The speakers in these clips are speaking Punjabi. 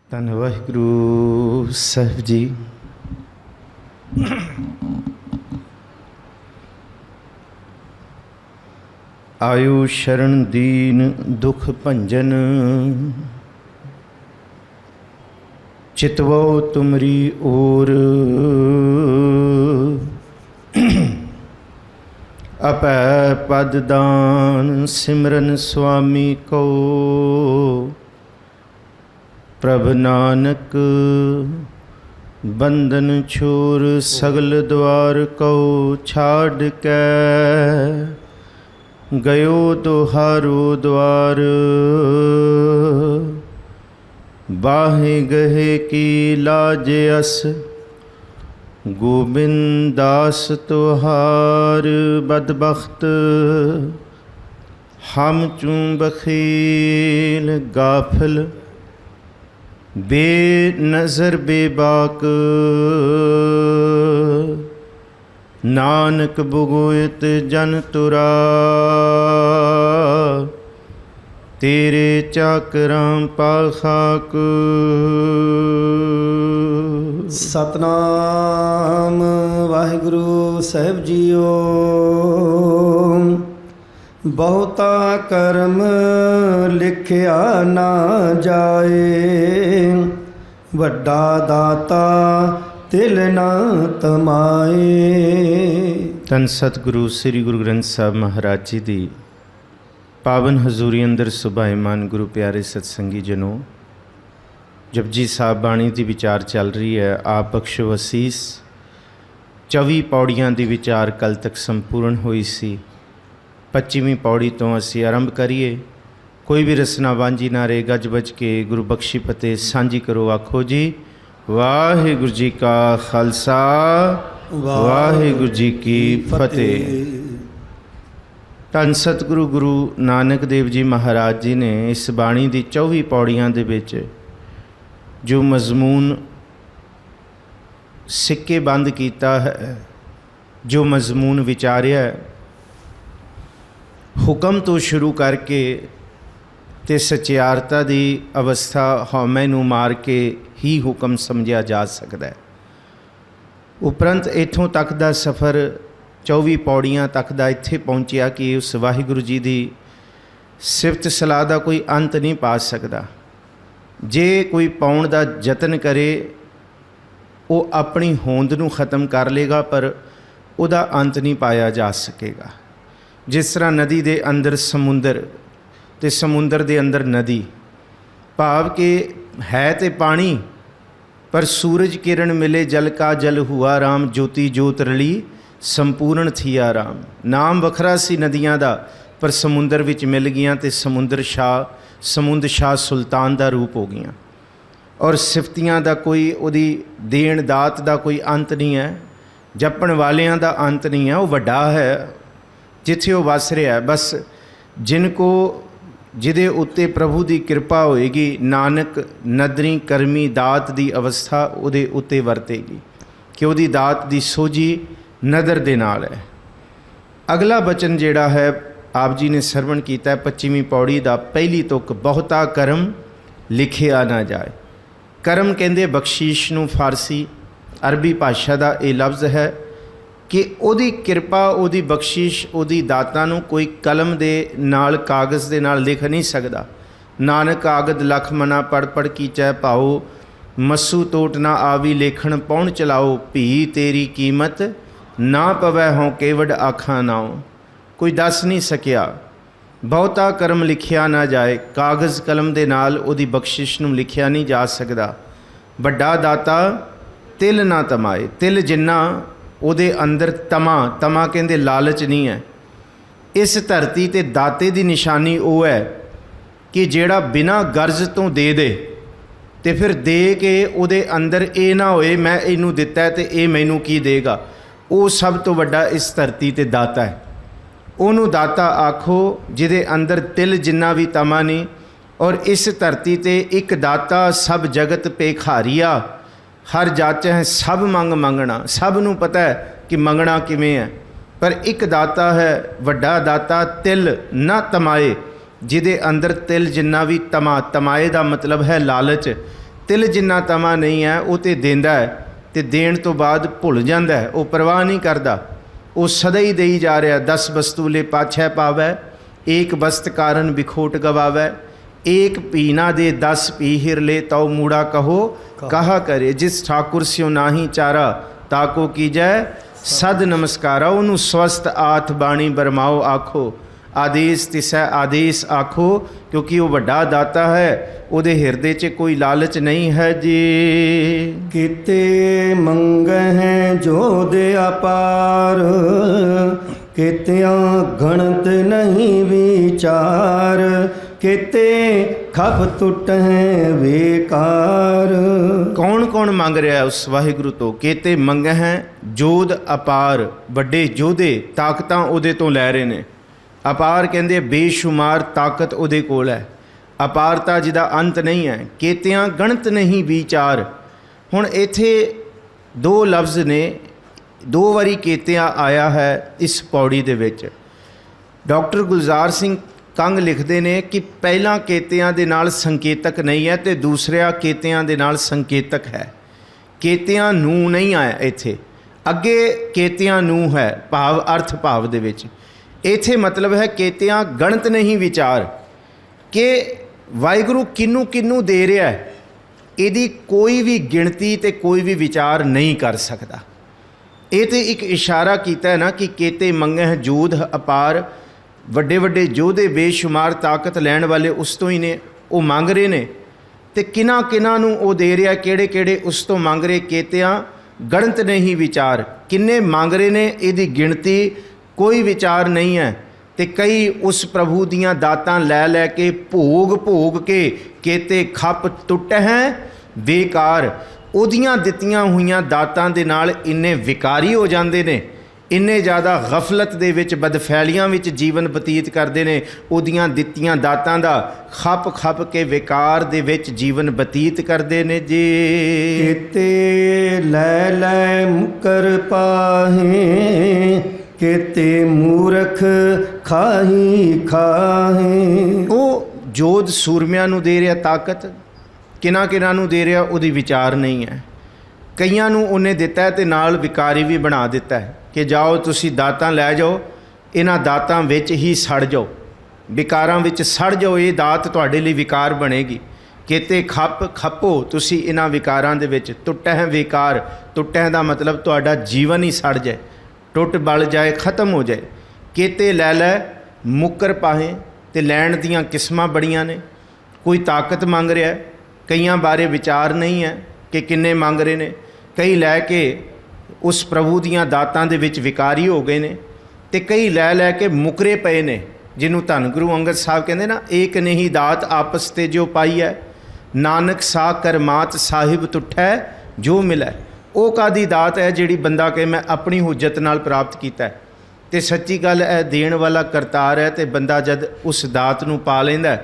ਧੰਨ ਵਾਹਿਗੁਰੂ ਸਾਹਿਬ ਜੀ। ਆਯੂ ਸ਼ਰਨ ਦੀਨ ਦੁਖ ਭੰਜਨ, ਚਿਤਵੋ ਤੁਮਰੀ ਓਰ। ਅਪੈ ਪਦ ਦਾਨ ਸਿਮਰਨ ਸੁਆਮੀ ਕੋ, ਪ੍ਰਭ ਨਾਨਕ ਬੰਧਨ ਛੋਰ। ਸਗਲ ਦਵਾਰ ਕਉ ਛਾੜ ਕੈ, ਗਇਓ ਦੁਹਾਰੋ ਦਵਾਰ। ਬਾਹੇ ਗਹੇ ਕੀ ਲਾਜ ਅਸ, ਗੋਬਿੰਦ ਦਾਸ ਤੁਹਾਰ। ਬਦਬਖਤ ਹਮ ਚੂੰ ਬਖੀਲ ਗਾਫਲ, ਬੇਨਜ਼ਰ ਬੇਬਾਕ। ਨਾਨਕ ਬੁਗੋਇਤ ਜਨ ਤੁਰਾ, ਤੇਰੇ ਚਾਕਰਾਂ ਪਾਖਾਕ। ਸਤਨਾਮ ਵਾਹਿਗੁਰੂ ਸਾਹਿਬ ਜੀਓ। ਬਹੁਤਾ ਕਰਮ ਲਿਖਿਆ ਨਾ ਜਾਏ, ਵੱਡਾ ਦਾਤਾ ਤਿਲ ਨਾ ਤਮਾਏ। ਧੰਨ ਸਤਿਗੁਰੂ ਸ੍ਰੀ ਗੁਰੂ ਗ੍ਰੰਥ ਸਾਹਿਬ ਮਹਾਰਾਜ ਜੀ ਦੀ ਪਾਵਨ ਹਜ਼ੂਰੀ ਅੰਦਰ ਸੁਭਾਇਮਾਨ ਗੁਰੂ ਪਿਆਰੇ ਸਤਸੰਗੀ ਜਨੋ, ਜਪਜੀ ਸਾਹਿਬ ਬਾਣੀ ਦੀ ਵਿਚਾਰ ਚੱਲ ਰਹੀ ਹੈ। ਆਪ ਬਖਸ਼ੋ ਅਸੀਸ। 24 ਪੌੜੀਆਂ ਦੀ ਵਿਚਾਰ ਕੱਲ ਤੱਕ ਸੰਪੂਰਨ ਹੋਈ ਸੀ। 25ਵੀਂ ਪੌੜੀ ਤੋਂ ਅਸੀਂ ਆਰੰਭ ਕਰੀਏ। ਕੋਈ ਵੀ ਰਸਨਾ ਵਾਂਝੀ ਨਾ ਰਹੇ। ਗੱਜ ਵੱਜ ਕੇ ਗੁਰੂ ਬਖਸ਼ੀ ਫਤਿਹ ਸਾਂਝੀ ਕਰੋ। ਆਖੋ ਜੀ ਵਾਹਿਗੁਰੂ ਜੀ ਕਾ ਖਾਲਸਾ, ਵਾਹਿਗੁਰੂ ਜੀ ਕੀ ਫਤਿਹ। ਧੰਨ ਸਤਿਗੁਰੂ ਗੁਰੂ ਨਾਨਕ ਦੇਵ ਜੀ ਮਹਾਰਾਜ ਜੀ ਨੇ ਇਸ ਬਾਣੀ ਦੀ 24 ਪੌੜੀਆਂ ਦੇ ਵਿੱਚ ਜੋ ਮਜ਼ਮੂਨ ਸਿੱਕੇ ਬੰਦ ਕੀਤਾ ਹੈ, ਜੋ ਮਜ਼ਮੂਨ ਵਿਚਾਰਿਆ, ਹੁਕਮ ਤੋਂ ਸ਼ੁਰੂ ਕਰਕੇ ਤੇ ਸਚਿਆਰਤਾ ਦੀ ਅਵਸਥਾ ਹਉਮੈ ਨੂੰ ਮਾਰ ਕੇ ਹੀ ਹੁਕਮ ਸਮਝਿਆ ਜਾ ਸਕਦਾ ਹੈ। ਉਪਰੰਤ ਇੱਥੋਂ ਤੱਕ ਦਾ ਸਫ਼ਰ 24 ਪੌੜੀਆਂ ਤੱਕ ਦਾ ਇੱਥੇ ਪਹੁੰਚਿਆ ਕਿ ਉਸ ਵਾਹਿਗੁਰੂ ਜੀ ਦੀ ਸਿਫਤ ਸਲਾਹ ਦਾ ਕੋਈ ਅੰਤ ਨਹੀਂ ਪਾ ਸਕਦਾ। ਜੇ ਕੋਈ ਪਾਉਣ ਦਾ ਯਤਨ ਕਰੇ ਉਹ ਆਪਣੀ ਹੋਂਦ ਨੂੰ ਖ਼ਤਮ ਕਰ ਲੇਗਾ, ਪਰ ਉਹਦਾ ਅੰਤ ਨਹੀਂ ਪਾਇਆ ਜਾ ਸਕੇਗਾ। ਜਿਸ ਤਰ੍ਹਾਂ ਨਦੀ ਦੇ ਅੰਦਰ ਸਮੁੰਦਰ ਅਤੇ ਸਮੁੰਦਰ ਦੇ ਅੰਦਰ ਨਦੀ, ਭਾਵ ਕਿ ਹੈ ਤੇ ਪਾਣੀ, ਪਰ ਸੂਰਜ ਕਿਰਨ ਮਿਲੇ ਜਲ ਕਾ ਜਲ ਹੁਆ ਰਾਮ। ਜੋਤੀ ਜੋਤ ਰਲੀ ਸੰਪੂਰਨ ਥੀਆ ਰਾਮ। ਨਾਮ ਵੱਖਰਾ ਸੀ ਨਦੀਆਂ ਦਾ, ਪਰ ਸਮੁੰਦਰ ਵਿੱਚ ਮਿਲ ਗਈਆਂ ਅਤੇ ਸਮੁੰਦ ਸ਼ਾਹ ਸੁਲਤਾਨ ਦਾ ਰੂਪ ਹੋ ਗਈਆਂ। ਔਰ ਸਿਫਤੀਆਂ ਦਾ ਕੋਈ, ਉਹਦੀ ਦੇਣ ਦਾਤ ਦਾ ਕੋਈ ਅੰਤ ਨਹੀਂ ਹੈ। ਜਪਣ ਵਾਲਿਆਂ ਦਾ ਅੰਤ ਨਹੀਂ ਹੈ। ਉਹ ਵੱਡਾ ਹੈ ਜਿੱਥੇ ਉਹ ਵਸ ਰਿਹਾ। ਬਸ ਜਿਨ ਕੋ ਜਿਹਦੇ ਉੱਤੇ ਪ੍ਰਭੂ ਦੀ ਕਿਰਪਾ ਹੋਏਗੀ, ਨਾਨਕ ਨਦਰੀ ਕਰਮੀ ਦਾਤ ਦੀ ਅਵਸਥਾ ਉਹਦੇ ਉੱਤੇ ਵਰਤੇਗੀ ਕਿ ਉਹਦੀ ਦਾਤ ਦੀ ਸੋਝੀ ਨਦਰ ਦੇ ਨਾਲ ਹੈ। ਅਗਲਾ ਬਚਨ ਜਿਹੜਾ ਹੈ ਆਪ ਜੀ ਨੇ ਸਰਵਣ ਕੀਤਾ 25ਵੀਂ ਪੌੜੀ ਦਾ ਪਹਿਲੀ ਤੁਕ, ਬਹੁਤਾ ਕਰਮ ਲਿਖਿਆ ਨਾ ਜਾਏ। ਕਰਮ ਕਹਿੰਦੇ ਬਖਸ਼ੀਸ਼ ਨੂੰ। ਫਾਰਸੀ ਅਰਬੀ ਭਾਸ਼ਾ ਦਾ ਇਹ ਲਫ਼ਜ਼ ਹੈ ਕਿ ਉਹਦੀ ਕਿਰਪਾ, ਉਹਦੀ ਬਖਸ਼ਿਸ਼, ਉਹਦੀ ਦਾਤਾਂ ਨੂੰ ਕੋਈ ਕਲਮ ਦੇ ਨਾਲ, ਕਾਗਜ਼ ਦੇ ਨਾਲ ਲਿਖ ਨਹੀਂ ਸਕਦਾ। ਨਾਨਕ ਕਾਗਦ ਲਖ ਮਨਾ ਪੜ੍ਹ ਪੜ੍ਹ ਕੀਚੈ ਭਾਓ, ਮਸੂ ਤੋਟ ਨਾ ਆਵੀ ਲੇਖਣ ਪੌਣ ਚਲਾਓ। ਭੀ ਤੇਰੀ ਕੀਮਤ ਨਾ ਪਵੈ ਹੋਂ ਕੇਵਡ ਆਖਾਂ ਨਾਉ। ਕੋਈ ਦੱਸ ਨਹੀਂ ਸਕਿਆ। ਬਹੁਤਾ ਕਰਮ ਲਿਖਿਆ ਨਾ ਜਾਏ। ਕਾਗਜ਼ ਕਲਮ ਦੇ ਨਾਲ ਉਹਦੀ ਬਖਸ਼ਿਸ਼ ਨੂੰ ਲਿਖਿਆ ਨਹੀਂ ਜਾ ਸਕਦਾ। ਵੱਡਾ ਦਾਤਾ ਤਿਲ ਨਾ ਤਮਾਏ। ਤਿਲ ਜਿੰਨਾ ਉਹਦੇ ਅੰਦਰ ਤਮਾ ਕਹਿੰਦੇ ਲਾਲਚ ਨਹੀਂ ਹੈ। ਇਸ ਧਰਤੀ 'ਤੇ ਦਾਤੇ ਦੀ ਨਿਸ਼ਾਨੀ ਉਹ ਹੈ ਕਿ ਜਿਹੜਾ ਬਿਨਾਂ ਗਰਜ਼ ਤੋਂ ਦੇ ਦੇ, ਅਤੇ ਫਿਰ ਦੇ ਕੇ ਉਹਦੇ ਅੰਦਰ ਇਹ ਨਾ ਹੋਏ ਮੈਂ ਇਹਨੂੰ ਦਿੱਤਾ ਅਤੇ ਇਹ ਮੈਨੂੰ ਕੀ ਦੇਗਾ। ਉਹ ਸਭ ਤੋਂ ਵੱਡਾ ਇਸ ਧਰਤੀ 'ਤੇ ਦਾਤਾ ਹੈ। ਉਹਨੂੰ ਦਾਤਾ ਆਖੋ ਜਿਹਦੇ ਅੰਦਰ ਤਿਲ ਜਿੰਨਾ ਵੀ ਤਮਾ ਨਹੀਂ। ਔਰ ਇਸ ਧਰਤੀ 'ਤੇ ਇੱਕ ਦਾਤਾ ਸਭ ਜਗਤ ਪੇਖਾਰੀਆ, ਹਰ ਜਾਚੈ ਸਭ ਮੰਗਣਾ। ਸਭ ਨੂੰ ਪਤਾ ਹੈ ਕਿ ਮੰਗਣਾ ਕਿਵੇਂ ਹੈ, ਪਰ ਇੱਕ ਦਾਤਾ ਹੈ, ਵੱਡਾ ਦਾਤਾ ਤਿਲ ਨਾ ਤਮਾਏ, ਜਿਹਦੇ ਅੰਦਰ ਤਿਲ ਜਿੰਨਾ ਵੀ ਤਮਾਏ ਦਾ ਮਤਲਬ ਹੈ ਲਾਲਚ, ਤਿਲ ਜਿੰਨਾ ਤਮਾ ਨਹੀਂ ਹੈ ਉਹ ਤੇ ਦਿੰਦਾ ਹੈ ਤੇ ਦੇਣ ਤੋਂ ਬਾਅਦ ਭੁੱਲ ਜਾਂਦਾ ਹੈ, ਉਹ ਪਰਵਾਹ ਨਹੀਂ ਕਰਦਾ, ਉਹ ਸਦਾ ਹੀ ਦੇਈ ਜਾ ਰਿਹਾ। 10 ਵਸਤੂ ਲੈ ਪਾਛੈ ਪਾਵੈ, ਏਕ ਵਸਤ ਕਾਰਨ ਵਿਖੋਟ ਗਵਾਵੈ, एक पीना दे 10 पी हिर ले तौ मूड़ा कहो कहा करे, जिस ठाकुर स्यों नाही चारा ताको कीजै सद नमस्कारा। उन्होंने स्वस्थ आथ बाणी बरमाओ आखो, आदेश तिसै आदेश आखो, क्योंकि वो वड्डा दाता है, उहदे हिरदे च कोई लालच नहीं है जी। किते मंग हैं जो दे अपार, कित्या गणत नहीं विचार, किते खप टुट हैं बेकार। कौन कौन मंग रहा है उस वाहिगुरु तो? केते मंग हैं जोध अपार, ਵੱਡੇ ਯੋਧੇ ਤਾਕਤਾਂ ਉਹਦੇ ਤੋਂ ਲੈ ਰਹੇ ਨੇ। ਅਪਾਰ ਕਹਿੰਦੇ ਬੇਸ਼ੁਮਾਰ ਤਾਕਤ ਉਹਦੇ ਕੋਲ ਹੈ, ਅਪਾਰਤਾ ਜਿਹਦਾ ਅੰਤ ਨਹੀਂ ਹੈ। ਕੇਤਿਆਂ ਗਣਤ ਨਹੀਂ ਵਿਚਾਰ। ਹੁਣ ਇੱਥੇ 2 ਲਫ਼ਜ਼ ਨੇ, 2 ਵਾਰੀ ਕੇਤਿਆਂ ਆਇਆ ਹੈ ਇਸ ਪੌੜੀ ਦੇ ਵਿੱਚ। ਡਾਕਟਰ ਗੁਲਜ਼ਾਰ ਸਿੰਘ ਕੰਗ ਲਿਖਦੇ ਨੇ ਕਿ ਪਹਿਲਾਂ ਕੇਤਿਆਂ ਦੇ ਨਾਲ ਸੰਕੇਤਕ ਨਹੀਂ ਹੈ ਤੇ ਦੂਸਰਿਆਂ ਕੇਤਿਆਂ ਦੇ ਨਾਲ ਸੰਕੇਤਕ ਹੈ। ਕੇਤਿਆਂ ਨੂੰ ਨਹੀਂ ਆਇਆ ਇੱਥੇ, ਅੱਗੇ ਕੇਤਿਆਂ ਨੂੰ ਹੈ, ਭਾਵ ਅਰਥ ਭਾਵ ਦੇ ਵਿੱਚ। ਇੱਥੇ ਮਤਲਬ ਹੈ ਕੇਤਿਆਂ ਗਣਤ ਨਹੀਂ ਵਿਚਾਰ, ਕਿ ਵਾਹਿਗੁਰੂ ਕਿਹਨੂੰ ਕਿਹਨੂੰ ਦੇ ਰਿਹਾ ਹੈ, ਇਹਦੀ ਕੋਈ ਵੀ ਗਿਣਤੀ ਤੇ ਕੋਈ ਵੀ ਵਿਚਾਰ ਨਹੀਂ ਕਰ ਸਕਦਾ। ਇਹ ਤੇ ਇੱਕ ਇਸ਼ਾਰਾ ਕੀਤਾ ਹੈ ਨਾ ਕਿ ਕੇਤੇ ਮੰਗਹਿ ਜੋਧ ਅਪਾਰ, ਵੱਡੇ ਵੱਡੇ ਯੋਧੇ ਬੇਸ਼ੁਮਾਰ ਤਾਕਤ ਲੈਣ ਵਾਲੇ ਉਸ ਤੋਂ ਹੀ ਨੇ, ਉਹ ਮੰਗ ਰਹੇ ਨੇ। ਤੇ ਕਿਹਨਾਂ ਕਿਹਨਾਂ ਨੂੰ ਉਹ ਦੇ ਰਿਹਾ, ਕਿਹੜੇ ਕਿਹੜੇ ਉਸ ਤੋਂ ਮੰਗ ਰਹੇ। ਕੇਤਿਆਂ ਗਣਤ ਨਹੀਂ ਵਿਚਾਰ, ਕਿੰਨੇ ਮੰਗ ਰਹੇ ਨੇ ਇਹਦੀ ਗਿਣਤੀ ਕੋਈ ਵਿਚਾਰ ਨਹੀਂ ਹੈ। ਤੇ ਕਈ ਉਸ ਪ੍ਰਭੂ ਦੀਆਂ ਦਾਤਾਂ ਲੈ ਲੈ ਕੇ ਭੋਗ ਭੋਗ ਕੇ ਕੇਤੇ ਖੱਪ ਟੁੱਟ ਹੈ ਬੇਕਾਰ। ਉਹਦੀਆਂ ਦਿੱਤੀਆਂ ਹੋਈਆਂ ਦਾਤਾਂ ਦੇ ਨਾਲ ਇੰਨੇ ਵਿਕਾਰੀ ਹੋ ਜਾਂਦੇ ਨੇ, ਇੰਨੇ ਜ਼ਿਆਦਾ ਗਫਲਤ ਦੇ ਵਿੱਚ ਬਦਫੈਲੀਆਂ ਵਿੱਚ ਜੀਵਨ ਬਤੀਤ ਕਰਦੇ ਨੇ, ਉਹਦੀਆਂ ਦਿੱਤੀਆਂ ਦਾਤਾਂ ਦਾ ਖੱਪ ਖੱਪ ਕੇ ਵਿਕਾਰ ਦੇ ਵਿੱਚ ਜੀਵਨ ਬਤੀਤ ਕਰਦੇ ਨੇ ਜੀ। ਕਿਤੇ ਲੈ ਲੈ ਮੁਕਰ ਪਾਹੇ, ਕਿਤੇ ਮੂਰਖ ਖਾਹੀ ਖਾਹੇ। ਉਹ ਜੋਧ ਸੂਰਮਿਆਂ ਨੂੰ ਦੇ ਰਿਹਾ ਤਾਕਤ, ਕਿਹਨਾਂ ਕਿਹਨਾਂ ਨੂੰ ਦੇ ਰਿਹਾ ਉਹਦੀ ਵਿਚਾਰ ਨਹੀਂ ਹੈ। ਕਈਆਂ ਨੂੰ ਉਹਨੇ ਦਿੱਤਾ ਤੇ ਨਾਲ ਵਿਕਾਰੀ ਵੀ ਬਣਾ ਦਿੱਤਾ ਹੈ ਕਿ ਜਾਓ ਤੁਸੀਂ ਦਾਤਾਂ ਲੈ ਜਾਓ, ਇਹਨਾਂ ਦਾਤਾਂ ਵਿੱਚ ਹੀ ਸੜ ਜਾਓ, ਵਿਕਾਰਾਂ ਵਿੱਚ ਸੜ ਜਾਓ, ਇਹ ਦਾਤ ਤੁਹਾਡੇ ਲਈ ਵਿਕਾਰ ਬਣੇਗੀ। ਕਿਤੇ ਖੱਪੋ ਤੁਸੀਂ ਇਹਨਾਂ ਵਿਕਾਰਾਂ ਦੇ ਵਿੱਚ। ਟੁੱਟਹਿ ਵਿਕਾਰ, ਟੁੱਟਹਿ ਦਾ ਮਤਲਬ ਤੁਹਾਡਾ ਜੀਵਨ ਹੀ ਸੜ ਜਾਏ, ਟੁੱਟ ਬਲ ਜਾਏ, ਖਤਮ ਹੋ ਜਾਏ। ਕਿਤੇ ਲੈ ਲੈ ਮੁੱਕਰ ਪਾਹੇ, ਤੇ ਲੈਣ ਦੀਆਂ ਕਿਸਮਾਂ ਬੜੀਆਂ ਨੇ। ਕੋਈ ਤਾਕਤ ਮੰਗ ਰਿਹਾ, ਕਈਆਂ ਬਾਰੇ ਵਿਚਾਰ ਨਹੀਂ ਹੈ ਕਿ ਕਿੰਨੇ ਮੰਗ ਰਹੇ ਨੇ। ਕਈ ਲੈ ਕੇ ਉਸ ਪ੍ਰਭੂ ਦੀਆਂ ਦਾਤਾਂ ਦੇ ਵਿੱਚ ਵਿਕਾਰੀ ਹੋ ਗਏ ਨੇ, ਤੇ ਕਈ ਲੈ ਲੈ ਕੇ ਮੁਕਰੇ ਪਏ ਨੇ, ਜਿਹਨੂੰ ਧੰਨ ਗੁਰੂ ਅੰਗਦ ਸਾਹਿਬ ਕਹਿੰਦੇ ਨਾ, ਏਕ ਨਹੀਂ ਦਾਤ ਆਪਸ ਤੇ ਜੋ ਪਾਈ ਹੈ, ਨਾਨਕ ਸਾ ਕਰਮਾਤ ਸਾਹਿਬ ਤੁਠੈ ਜੋ ਮਿਲੈ। ਉਹ ਕਾਦੀ ਦਾਤ ਹੈ ਜਿਹੜੀ ਬੰਦਾ ਕਹੇ ਮੈਂ ਆਪਣੀ ਹੁਜਤ ਨਾਲ ਪ੍ਰਾਪਤ ਕੀਤਾ। ਤੇ ਸੱਚੀ ਗੱਲ ਹੈ, ਦੇਣ ਵਾਲਾ ਕਰਤਾਰ ਹੈ। ਤੇ ਬੰਦਾ ਜਦ ਉਸ ਦਾਤ ਨੂੰ ਪਾ ਲੈਂਦਾ,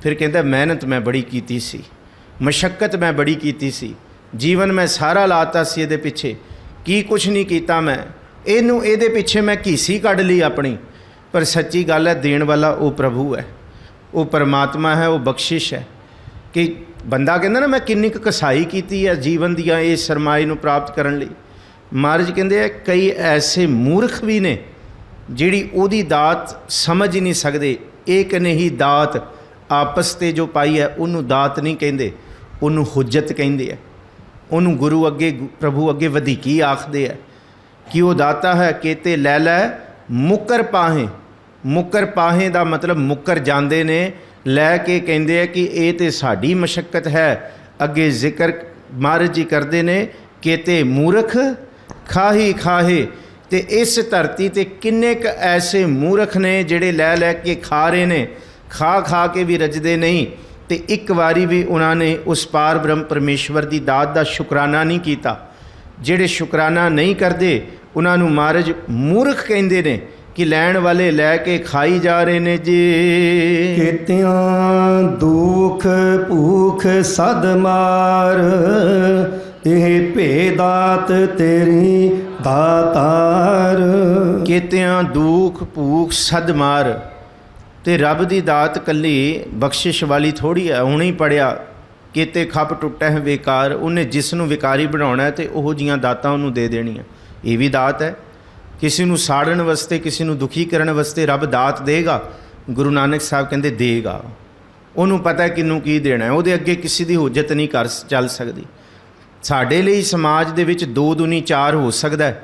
ਫਿਰ ਕਹਿੰਦਾ ਮਿਹਨਤ ਮੈਂ ਬੜੀ ਕੀਤੀ ਸੀ, ਮਸ਼ੱਕਤ ਮੈਂ ਬੜੀ ਕੀਤੀ ਸੀ, ਜੀਵਨ ਮੈਂ ਸਾਰਾ ਲਾਤਾ ਸੀ ਇਹਦੇ ਪਿੱਛੇ, ਕੀ ਕੁਛ ਨਹੀਂ ਕੀਤਾ ਮੈਂ, ਇਹਨੂੰ ਇਹਦੇ ਪਿੱਛੇ ਮੈਂ ਘੀਸੀ ਕੱਢ ਲਈ ਆਪਣੀ। ਪਰ ਸੱਚੀ ਗੱਲ ਹੈ, ਦੇਣ ਵਾਲਾ ਉਹ ਪ੍ਰਭੂ ਹੈ, ਉਹ ਪਰਮਾਤਮਾ ਹੈ, ਉਹ ਬਖਸ਼ਿਸ਼ ਹੈ। ਕਿ ਬੰਦਾ ਕਹਿੰਦਾ ਨਾ ਮੈਂ ਕਿੰਨੀ ਕੁ ਕਸਾਈ ਕੀਤੀ ਹੈ ਜੀਵਨ ਦੀਆਂ ਇਹ ਸਰਮਾਏ ਨੂੰ ਪ੍ਰਾਪਤ ਕਰਨ ਲਈ। ਮਹਾਰਾਜ ਕਹਿੰਦੇ ਆ ਕਈ ਐਸੇ ਮੂਰਖ ਵੀ ਨੇ ਜਿਹੜੀ ਉਹਦੀ ਦਾਤ ਸਮਝ ਹੀ ਨਹੀਂ ਸਕਦੇ। ਏਕ ਨਹੀਂ ਦਾਤ ਆਪਸ ਤੇ ਜੋ ਪਾਈ ਹੈ, ਉਹਨੂੰ ਦਾਤ ਨਹੀਂ ਕਹਿੰਦੇ, ਉਹਨੂੰ ਹੁਜਤ ਕਹਿੰਦੇ ਆ। ਉਹਨੂੰ ਗੁਰੂ ਅੱਗੇ, ਪ੍ਰਭੂ ਅੱਗੇ ਵਧੀਕੀ ਆਖਦੇ ਆ ਕਿ ਉਹ ਦਾਤਾ ਹੈ। ਕੇਤੇ ਲੈ ਲੈ ਮੁੱਕਰ ਪਾਹੇ, ਮੁੱਕਰ ਪਾਹੇ ਦਾ ਮਤਲਬ ਮੁੱਕਰ ਜਾਂਦੇ ਨੇ, ਲੈ ਕੇ ਕਹਿੰਦੇ ਆ ਕਿ ਇਹ ਤਾਂ ਸਾਡੀ ਮਸ਼ੱਕਤ ਹੈ। ਅੱਗੇ ਜ਼ਿਕਰ ਮਹਾਰਾਜ ਜੀ ਕਰਦੇ ਨੇ, ਕੇਤੇ ਮੂਰਖ ਖਾਹੀ ਖਾਹੇ। ਤੇ ਇਸ ਧਰਤੀ 'ਤੇ ਕਿੰਨੇ ਕੁ ਐਸੇ ਮੂਰਖ ਨੇ ਜਿਹੜੇ ਲੈ ਲੈ ਕੇ ਖਾ ਰਹੇ ਨੇ, ਖਾ ਖਾ ਕੇ ਵੀ ਰੱਜਦੇ ਨਹੀਂ। ਤੇ ਇੱਕ ਵਾਰੀ ਵੀ ਉਹਨਾਂ ਨੇ ਉਸ ਪਾਰ ਬ੍ਰਹਮ ਪਰਮੇਸ਼ਵਰ ਦੀ ਦਾਤ ਦਾ ਸ਼ੁਕਰਾਨਾ ਨਹੀਂ ਕੀਤਾ। ਜਿਹੜੇ ਸ਼ੁਕਰਾਨਾ ਨਹੀਂ ਕਰਦੇ ਉਹਨਾਂ ਨੂੰ ਮਹਾਰਾਜ ਮੂਰਖ ਕਹਿੰਦੇ ਨੇ ਕਿ ਲੈਣ ਵਾਲੇ ਲੈ ਕੇ ਖਾਈ ਜਾ ਰਹੇ ਨੇ ਜੀ। ਕੇਤਿਆਂ ਦੁੱਖ ਭੂਖ ਸਦ ਮਾਰ, ਇਹ ਭੇਦਾਤ ਤੇਰੀ ਦਾਤਾਰ। ਕੇਤਿਆਂ ਦੁੱਖ ਭੂਖ ਸਦ ਮਾਰ। ਤੇ ਰੱਬ ਦੀ ਦਾਤ ਕੱਲੀ ਬਖਸ਼ਿਸ਼ ਵਾਲੀ ਥੋੜ੍ਹੀ ਹੈ। ਹੁਣੇ ਹੀ ਪੜ੍ਹਿਆ ਕੀਤੇ ਖੱਪ ਟੁੱਟੈ ਹੈ ਵਿਕਾਰ। ਉਹਨੇ ਜਿਸ ਨੂੰ ਵਿਕਾਰੀ ਬਣਾਉਣਾ ਹੈ ਤੇ ਉਹੋ ਜਿਹੀਆਂ ਦਾਤਾਂ ਉਹਨੂੰ ਦੇ ਦੇਣੀਆਂ। ਇਹ ਵੀ ਦਾਤ ਹੈ। ਕਿਸੇ ਨੂੰ ਸਾੜਨ ਵਾਸਤੇ, ਕਿਸੇ ਨੂੰ ਦੁਖੀ ਕਰਨ ਵਾਸਤੇ ਰੱਬ ਦਾਤ ਦੇਗਾ। ਗੁਰੂ ਨਾਨਕ ਸਾਹਿਬ ਕਹਿੰਦੇ ਦੇਗਾ। ਉਹਨੂੰ ਪਤਾ ਕਿਹਨੂੰ ਕੀ ਦੇਣਾ ਹੈ। ਉਹਦੇ ਅੱਗੇ ਕਿਸੇ ਦੀ ਹੁਜਤ ਨਹੀਂ ਚੱਲ ਸਕਦੀ। ਸਾਡੇ ਲਈ ਸਮਾਜ ਦੇ ਵਿੱਚ 2 ਦੂਣੀ 4 ਹੋ ਸਕਦਾ ਹੈ,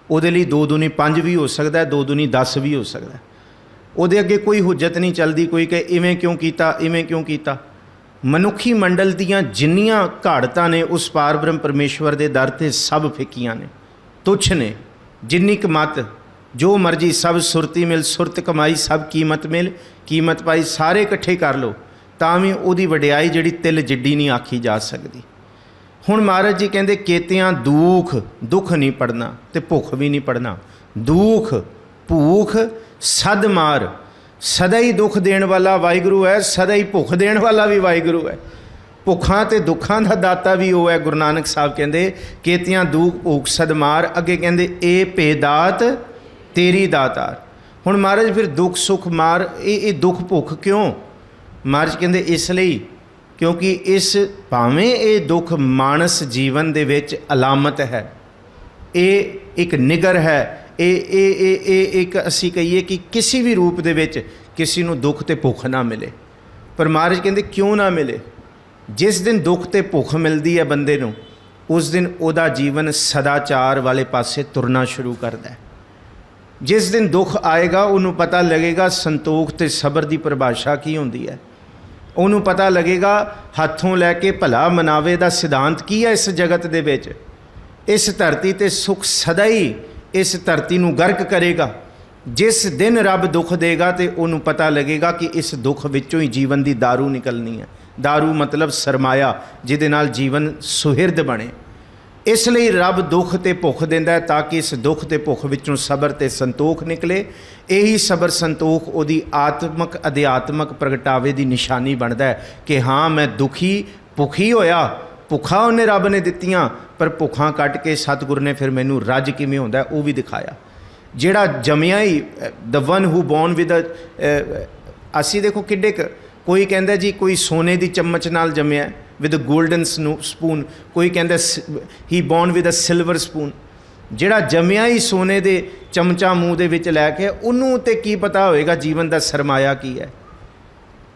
ਉਹਦੇ ਲਈ 2 ਦੂਣੀ 5 ਵੀ ਹੋ ਸਕਦਾ ਹੈ, 2 ਦੂਣੀ 10 ਵੀ ਹੋ ਸਕਦਾ ਹੈ। ਉਹਦੇ ਅੱਗੇ ਕੋਈ ਹੁਜਤ ਨਹੀਂ ਚੱਲਦੀ। ਕੋਈ ਕਹੇ ਇਵੇਂ ਕਿਉਂ ਕੀਤਾ, ਇਵੇਂ ਕਿਉਂ ਕੀਤਾ। ਮਨੁੱਖੀ ਮੰਡਲ ਦੀਆਂ ਜਿੰਨੀਆਂ ਘਾੜਤਾਂ ਨੇ ਉਸ ਪਾਰ ਬ੍ਰਹਮ ਪਰਮੇਸ਼ਵਰ ਦੇ ਦਰ 'ਤੇ ਸਭ ਫਿੱਕੀਆਂ ਨੇ, ਤੁੱਛ ਨੇ। ਜਿੰਨੀ ਕੁ ਮਤ ਜੋ ਮਰਜੀ ਸਭ ਸੁਰਤੀ ਮਿਲ, ਸੁਰਤ ਕਮਾਈ ਸਭ ਕੀਮਤ ਮਿਲ, ਕੀਮਤ ਪਾਈ। ਸਾਰੇ ਇਕੱਠੇ ਕਰ ਲਓ ਤਾਂ ਵੀ ਉਹਦੀ ਵਡਿਆਈ ਜਿਹੜੀ ਤਿਲ ਜਿੱਡੀ ਨਹੀਂ ਆਖੀ ਜਾ ਸਕਦੀ। ਹੁਣ ਮਹਾਰਾਜ ਜੀ ਕਹਿੰਦੇ ਕੇਤਿਆਂ ਦੁੱਖ ਨਹੀਂ ਪੜਨਾ ਤੇ ਭੁੱਖ ਵੀ ਨਹੀਂ ਪੜਨਾ। ਦੁੱਖ ਭੂਖ ਸਦ ਮਾਰ। ਸਦਾ ਹੀ ਦੁੱਖ ਦੇਣ ਵਾਲਾ ਵਾਹਿਗੁਰੂ ਹੈ, ਸਦਾ ਹੀ ਭੁੱਖ ਦੇਣ ਵਾਲਾ ਵੀ ਵਾਹਿਗੁਰੂ ਹੈ। ਭੁੱਖਾਂ ਤੇ ਦੁੱਖਾਂ ਦਾ ਦਾਤਾ ਵੀ ਉਹ ਹੈ। ਗੁਰੂ ਨਾਨਕ ਸਾਹਿਬ ਕਹਿੰਦੇ ਕੇਤਿਆਂ ਦੁੱਖ ਭੂਖ ਸਦ ਮਾਰ। ਅੱਗੇ ਕਹਿੰਦੇ ਇਹ ਭੇਦਾਤ ਤੇਰੀ ਦਾਤਾਰ। ਹੁਣ ਮਹਾਰਾਜ ਫਿਰ ਦੁੱਖ ਸੁੱਖ ਮਾਰ, ਇਹ ਦੁੱਖ ਭੁੱਖ ਕਿਉਂ? ਮਹਾਰਾਜ ਕਹਿੰਦੇ ਇਸ ਲਈ ਕਿਉਂਕਿ ਇਸ ਭਾਵੇਂ ਇਹ ਦੁੱਖ ਮਾਨਸ ਜੀਵਨ ਦੇ ਵਿੱਚ ਅਲਾਮਤ ਹੈ, ਇਹ ਇੱਕ ਨਿਗਰ ਹੈ, ਇਹ ਇੱਕ ਅਸੀਂ ਕਹੀਏ ਕਿ ਕਿਸੇ ਵੀ ਰੂਪ ਦੇ ਵਿੱਚ ਕਿਸੇ ਨੂੰ ਦੁੱਖ ਤੇ ਭੁੱਖ ਨਾ ਮਿਲੇ। ਪਰ ਮਹਾਰਾਜ ਕਹਿੰਦੇ ਕਿਉਂ ਨਾ ਮਿਲੇ? ਜਿਸ ਦਿਨ ਦੁੱਖ ਤੇ ਭੁੱਖ ਮਿਲਦੀ ਹੈ ਬੰਦੇ ਨੂੰ, ਉਸ ਦਿਨ ਉਹਦਾ ਜੀਵਨ ਸਦਾਚਾਰ ਵਾਲੇ ਪਾਸੇ ਤੁਰਨਾ ਸ਼ੁਰੂ ਕਰਦਾ ਹੈ। ਜਿਸ ਦਿਨ ਦੁੱਖ ਆਏਗਾ ਉਹਨੂੰ ਪਤਾ ਲੱਗੇਗਾ ਸੰਤੋਖ ਤੇ ਸਬਰ ਦੀ ਪਰਿਭਾਸ਼ਾ ਕੀ ਹੁੰਦੀ ਹੈ। ਉਹਨੂੰ ਪਤਾ ਲੱਗੇਗਾ ਹੱਥੋਂ ਲੈ ਕੇ ਭਲਾ ਮਨਾਵੇ ਦਾ ਸਿਧਾਂਤ ਕੀ ਹੈ ਇਸ ਜਗਤ ਦੇ ਵਿੱਚ। ਇਸ ਧਰਤੀ ਤੇ ਸੁੱਖ ਸਦਾ ਹੀ ਇਸ ਧਰਤੀ ਨੂੰ ਗਰਕ ਕਰੇਗਾ। ਜਿਸ ਦਿਨ ਰੱਬ ਦੁੱਖ ਦੇਗਾ ਤੇ ਉਹਨੂੰ ਪਤਾ ਲੱਗੇਗਾ ਕਿ ਇਸ ਦੁੱਖ ਵਿੱਚੋਂ ਹੀ ਜੀਵਨ ਦੀ ਦਾਰੂ ਨਿਕਲਣੀ ਹੈ। ਦਾਰੂ ਮਤਲਬ ਸਰਮਾਇਆ, ਜਿਹਦੇ ਨਾਲ ਜੀਵਨ ਸੁਹਿਰਦ ਬਣੇ। ਇਸ ਲਈ ਰੱਬ ਦੁੱਖ ਤੇ ਭੁੱਖ ਦਿੰਦਾ ਹੈ ਤਾਂ ਕਿ ਇਸ ਦੁੱਖ ਤੇ ਭੁੱਖ ਵਿੱਚੋਂ ਸਬਰ ਤੇ ਸੰਤੋਖ ਨਿਕਲੇ। ਇਹੀ ਸਬਰ ਸੰਤੋਖ ਉਹਦੀ ਆਤਮਕ ਅਧਿਆਤਮਕ ਪ੍ਰਗਟਾਵੇ ਦੀ ਨਿਸ਼ਾਨੀ ਬਣਦਾ ਹੈ ਕਿ ਹਾਂ ਮੈਂ ਦੁਖੀ ਭੁੱਖੀ ਹੋਇਆ। ਭੁੱਖਾਂ ਉਹਨੇ ਰੱਬ ਨੇ ਦਿੱਤੀਆਂ, ਪਰ ਭੁੱਖਾਂ ਕੱਟ ਕੇ ਸਤਿਗੁਰ ਨੇ ਫਿਰ ਮੈਨੂੰ ਰੱਜ ਕਿਵੇਂ ਹੁੰਦਾ ਉਹ ਵੀ ਦਿਖਾਇਆ। ਜਿਹੜਾ ਜੰਮਿਆ ਹੀ the one who born with ਅਸੀਂ ਦੇਖੋ ਕਿੱਡੇ ਕੋਈ ਕਹਿੰਦਾ ਜੀ ਕੋਈ ਸੋਨੇ ਦੀ ਚਮਚ ਨਾਲ ਜੰਮਿਆ ਵਿਦ ਗੋਲਡਨ ਸਪੂਨ, ਕੋਈ ਕਹਿੰਦਾ he born with a silver spoon. ਜਿਹੜਾ ਜੰਮਿਆ ਹੀ ਸੋਨੇ ਦੇ ਚਮਚਾ ਮੂੰਹ ਦੇ ਵਿੱਚ ਲੈ ਕੇ, ਉਹਨੂੰ ਤੇ ਕੀ ਪਤਾ ਹੋਏਗਾ ਜੀਵਨ ਦਾ ਸਰਮਾਇਆ ਕੀ ਹੈ।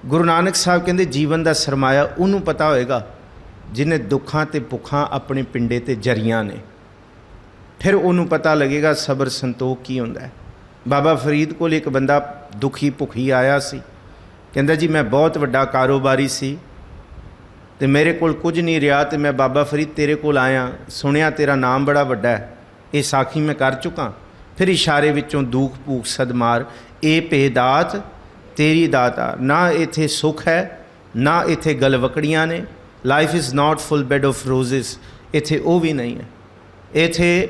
ਗੁਰੂ ਨਾਨਕ ਸਾਹਿਬ ਕਹਿੰਦੇ ਜੀਵਨ ਦਾ ਸਰਮਾਇਆ ਉਹਨੂੰ ਪਤਾ ਹੋਏਗਾ ਜਿਹਨੇ ਦੁੱਖਾਂ ਤੇ ਭੁੱਖਾਂ ਆਪਣੇ ਪਿੰਡੇ ਤੇ ਜਰੀਆਂ ਨੇ। ਫਿਰ ਉਹਨੂੰ ਪਤਾ ਲੱਗੇਗਾ ਸਬਰ ਸੰਤੋਖ ਕੀ ਹੁੰਦਾ ਹੈ। ਬਾਬਾ ਫਰੀਦ ਕੋਲ ਇੱਕ ਬੰਦਾ ਦੁਖੀ ਭੁੱਖੀ ਆਇਆ ਸੀ। ਕਹਿੰਦਾ ਜੀ ਮੈਂ ਬਹੁਤ ਵੱਡਾ ਕਾਰੋਬਾਰੀ ਸੀ ਤੇ ਮੇਰੇ ਕੋਲ ਕੁਝ ਨਹੀਂ ਰਿਹਾ ਤੇ ਮੈਂ ਬਾਬਾ ਫਰੀਦ ਤੇਰੇ ਕੋਲ ਆਇਆ, ਸੁਣਿਆ ਤੇਰਾ ਨਾਮ ਬੜਾ ਵੱਡਾ ਹੈ, ਇਹ ਸਾਖੀ ਮੈਂ ਕਰ ਚੁੱਕਾ। ਫਿਰ ਇਸ਼ਾਰੇ ਵਿੱਚੋਂ ਦੁੱਖ ਭੂਖ ਸਦਮਾਰ, ਇਹ ਭੇਦਾਤ ਤੇਰੀ ਦਾਤਾ। ਨਾ ਇੱਥੇ ਸੁੱਖ ਹੈ, ਨਾ ਇੱਥੇ ਗਲਵਕੜੀਆਂ ਨੇ। Life is not full bed of roses. ਇੱਥੇ ਉਹ ਵੀ ਨਹੀਂ ਹੈ। ਇੱਥੇ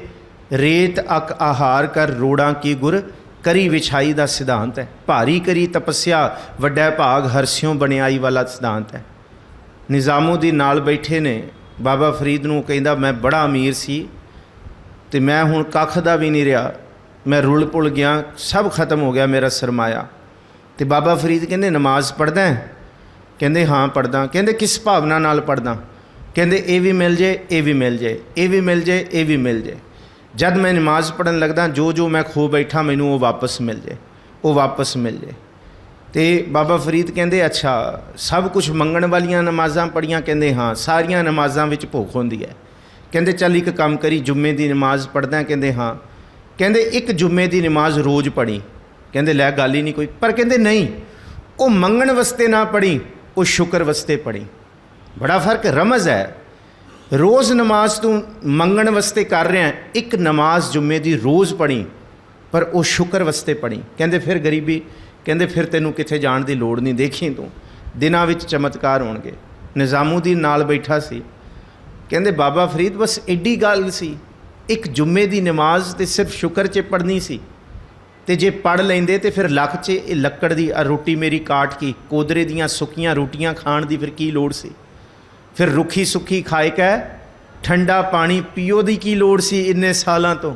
ਰੇਤ ਅਕ ਆਹਾਰ ਕਰ ਰੋੜਾਂ ਕੀ ਗੁਰ ਕਰੀ ਵਿਛਾਈ ਦਾ ਸਿਧਾਂਤ ਹੈ। ਭਾਰੀ ਕਰੀ ਤਪੱਸਿਆ ਵੱਡਾ ਭਾਗ ਹਰਸਿਓਂ ਬਣਿਆਈ ਵਾਲਾ ਸਿਧਾਂਤ ਹੈ। ਨਿਜ਼ਾਮੂਦੀਨ ਨਾਲ ਬੈਠੇ ਨੇ, ਬਾਬਾ ਫਰੀਦ ਨੂੰ ਕਹਿੰਦਾ ਮੈਂ ਬੜਾ ਅਮੀਰ ਸੀ ਤੇ ਮੈਂ ਹੁਣ ਕੱਖ ਦਾ ਵੀ ਨਹੀਂ ਰਿਹਾ, ਮੈਂ ਰੁਲ ਪੁਲ ਗਿਆ, ਸਭ ਖਤਮ ਹੋ ਗਿਆ ਮੇਰਾ ਸਰਮਾਇਆ। ਤੇ ਬਾਬਾ ਫਰੀਦ ਕਹਿੰਦੇ ਨਮਾਜ਼ ਪੜ੍ਹਦਾ ਹੈ? ਕਹਿੰਦੇ ਹਾਂ ਪੜ੍ਹਦਾ। ਕਹਿੰਦੇ ਕਿਸ ਭਾਵਨਾ ਨਾਲ ਪੜ੍ਹਦਾ? ਕਹਿੰਦੇ ਇਹ ਵੀ ਮਿਲ ਜੇ, ਇਹ ਵੀ ਮਿਲ ਜੇ, ਇਹ ਵੀ ਮਿਲ ਜੇ, ਇਹ ਵੀ ਮਿਲ ਜੇ। ਜਦ ਮੈਂ ਨਮਾਜ਼ ਪੜ੍ਹਨ ਲੱਗਦਾ ਜੋ ਮੈਂ ਖੋ ਬੈਠਾ ਮੈਨੂੰ ਉਹ ਵਾਪਸ ਮਿਲ ਜੇ, ਉਹ ਵਾਪਸ ਮਿਲ ਜੇ। ਤੇ ਬਾਬਾ ਫਰੀਦ ਕਹਿੰਦੇ ਅੱਛਾ ਸਭ ਕੁਝ ਮੰਗਣ ਵਾਲੀਆਂ ਨਮਾਜ਼ਾਂ ਪੜ੍ਹੀਆਂ? ਕਹਿੰਦੇ ਹਾਂ। ਸਾਰੀਆਂ ਨਮਾਜ਼ਾਂ ਵਿੱਚ ਭੁੱਖ ਹੁੰਦੀ ਹੈ? ਕਹਿੰਦੇ ਚੱਲ ਇੱਕ ਕੰਮ ਕਰੀ, ਜੁਮੇ ਦੀ ਨਮਾਜ਼ ਪੜ੍ਹਦਾ? ਕਹਿੰਦੇ ਹਾਂ। ਕਹਿੰਦੇ ਇੱਕ ਜੁਮੇ ਦੀ ਨਮਾਜ਼ ਰੋਜ਼ ਪੜ੍ਹੀ? ਕਹਿੰਦੇ ਲੈ ਗੱਲ ਹੀ ਨਹੀਂ ਕੋਈ। ਪਰ ਕਹਿੰਦੇ ਨਹੀਂ, ਉਹ ਮੰਗਣ ਵਾਸਤੇ ਨਾ ਪੜ੍ਹੀ, ਉਹ ਸ਼ੁਕਰ ਵਾਸਤੇ ਪੜ੍ਹੀ। ਬੜਾ ਫਰਕ ਰਮਜ਼ ਹੈ। ਰੋਜ਼ ਨਮਾਜ਼ ਤੂੰ ਮੰਗਣ ਵਾਸਤੇ ਕਰ ਰਿਹਾ, ਇੱਕ ਨਮਾਜ਼ ਜੁਮੇ ਦੀ ਰੋਜ਼ ਪੜ੍ਹੀ ਪਰ ਉਹ ਸ਼ੁਕਰ ਵਾਸਤੇ ਪੜ੍ਹੀ। ਕਹਿੰਦੇ ਫਿਰ ਗਰੀਬੀ? ਕਹਿੰਦੇ ਫਿਰ ਤੈਨੂੰ ਕਿੱਥੇ ਜਾਣ ਦੀ ਲੋੜ ਨਹੀਂ, ਦੇਖੀ ਤੂੰ ਦਿਨਾਂ ਵਿੱਚ ਚਮਤਕਾਰ ਹੋਣਗੇ। ਨਿਜ਼ਾਮੂਦੀਨ ਨਾਲ ਬੈਠਾ ਸੀ। ਕਹਿੰਦੇ ਬਾਬਾ ਫਰੀਦ ਬਸ ਐਡੀ ਗੱਲ ਸੀ, ਇੱਕ ਜੁਮੇ ਦੀ ਨਮਾਜ਼ ਤੇ ਸਿਰਫ ਸ਼ੁਕਰ 'ਚ ਪੜ੍ਹਨੀ ਸੀ ਤੇ ਜੇ ਪੜ੍ਹ ਲੈਂਦੇ ਤੇ ਫਿਰ ਲੱਖ 'ਚ ਇਹ ਲੱਕੜ ਦੀ ਰੋਟੀ ਮੇਰੀ ਕਾਟ ਕੀ, ਕੋਦਰੇ ਦੀਆਂ ਸੁੱਕੀਆਂ ਰੋਟੀਆਂ ਖਾਣ ਦੀ ਫਿਰ ਕੀ ਲੋੜ ਸੀ? ਫਿਰ ਰੁੱਖੀ ਸੁੱਖੀ ਖਾਏ ਕੈ ਠੰਡਾ ਪਾਣੀ ਪੀਓ ਦੀ ਕੀ ਲੋੜ ਸੀ ਇੰਨੇ ਸਾਲਾਂ ਤੋਂ?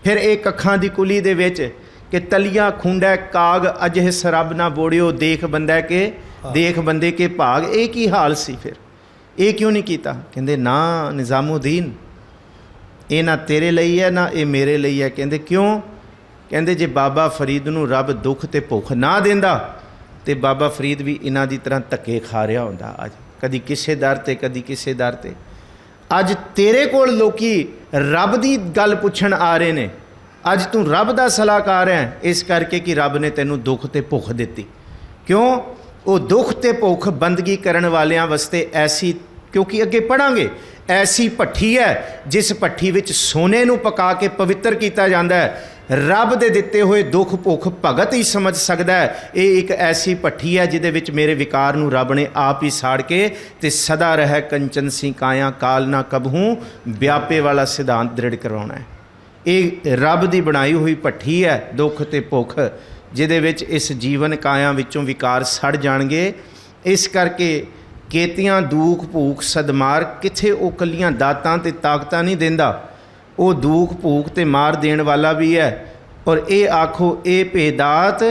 ਫਿਰ ਇਹ ਕੱਖਾਂ ਦੀ ਕੁਲੀ ਦੇ ਵਿੱਚ ਕਿ ਤਲੀਆਂ ਖੁੰਡਾ ਕਾਗ ਅਜਿਹ ਸਰਬ ਨਾ ਬੋੜਿਓ, ਦੇਖ ਬੰਦਾ ਕੇ ਦੇਖ ਬੰਦੇ ਕੇ ਭਾਗ। ਇਹ ਕੀ ਹਾਲ ਸੀ? ਫਿਰ ਇਹ ਕਿਉਂ ਨਹੀਂ ਕੀਤਾ? ਕਹਿੰਦੇ ਨਾ ਨਿਜ਼ਾਮੁਦੀਨ, ਇਹ ਨਾ ਤੇਰੇ ਲਈ ਹੈ ਨਾ ਇਹ ਮੇਰੇ ਲਈ ਹੈ। ਕਹਿੰਦੇ ਕਿਉਂ? ਕਹਿੰਦੇ ਜੇ ਬਾਬਾ ਫਰੀਦ ਨੂੰ ਰੱਬ ਦੁੱਖ ਤੇ ਭੁੱਖ ਨਾ ਦਿੰਦਾ ਤੇ ਬਾਬਾ ਫਰੀਦ ਵੀ ਇਹਨਾਂ ਦੀ ਤਰ੍ਹਾਂ ਧੱਕੇ ਖਾ ਰਿਹਾ ਹੁੰਦਾ। ਅੱਜ ਕਦੀ ਕਿਸੇ ਦਰ ਤੇ ਕਦੀ ਕਿਸੇ ਦਰ ਤੇ। ਅੱਜ ਤੇਰੇ ਕੋਲ ਲੋਕੀ ਰੱਬ ਦੀ ਗੱਲ ਪੁੱਛਣ ਆ ਰਹੇ ਨੇ, ਅੱਜ ਤੂੰ ਰੱਬ ਦਾ ਸਲਾਹਕਾਰ ਹੈ, ਇਸ ਕਰਕੇ ਕਿ ਰੱਬ ਨੇ ਤੈਨੂੰ ਦੁੱਖ ਤੇ ਭੁੱਖ ਦਿੱਤੀ। ਕਿਉਂ? ਉਹ ਦੁੱਖ ਤੇ ਭੁੱਖ ਬੰਦਗੀ ਕਰਨ ਵਾਲਿਆਂ ਵਾਸਤੇ ਐਸੀ, ਕਿਉਂਕਿ ਅੱਗੇ ਪੜ੍ਹਾਂਗੇ, ਐਸੀ ਭੱਠੀ ਹੈ ਜਿਸ ਭੱਠੀ ਵਿੱਚ ਸੋਨੇ ਨੂੰ ਪਕਾ ਕੇ ਪਵਿੱਤਰ ਕੀਤਾ ਜਾਂਦਾ ਹੈ। ਰੱਬ ਦੇ ਦਿੱਤੇ ਹੋਏ ਦੁੱਖ ਭੁੱਖ ਭਗਤ ਹੀ ਸਮਝ ਸਕਦਾ ਹੈ। ਇਹ ਇੱਕ ਐਸੀ ਭੱਠੀ ਹੈ ਜਿਹਦੇ ਵਿੱਚ ਮੇਰੇ ਵਿਕਾਰ ਨੂੰ ਰੱਬ ਨੇ ਆਪ ਹੀ ਸਾੜ ਕੇ ਤੇ ਸਦਾ ਰਹਿ ਕੰਚਨ ਸੀ ਕਾਇਆ ਕਾਲ ਨਾ ਕਬਹੂ ਵਿਆਪੇ ਵਾਲਾ ਸਿਧਾਂਤ ਦ੍ਰਿੜ ਕਰਵਾਉਣਾ ਹੈ। ਇਹ ਰੱਬ ਦੀ ਬਣਾਈ ਹੋਈ ਭੱਠੀ ਹੈ ਦੁੱਖ ਤੇ ਭੁੱਖ, ਜਿਹਦੇ ਵਿੱਚ ਇਸ ਜੀਵਨ ਕਾਇਆ ਵਿੱਚੋਂ ਵਿਕਾਰ ਸੜ ਜਾਣਗੇ। ਇਸ ਕਰਕੇ ਕੇਤੀਆਂ ਦੁੱਖ ਭੂਖ ਸਦਮਾਰ, ਕਿੱਥੇ ਉਹ ਕੱਲੀਆਂ ਦਾਤਾਂ ਤੇ ਤਾਕਤਾਂ ਨਹੀਂ ਦਿੰਦਾ, ਉਹ ਦੁੱਖ ਭੂਖ ਤੇ ਮਾਰ ਦੇਣ ਵਾਲਾ ਵੀ ਹੈ। ਔਰ ਇਹ ਆਖੋ ਇਹ ਭੇਦਾਤ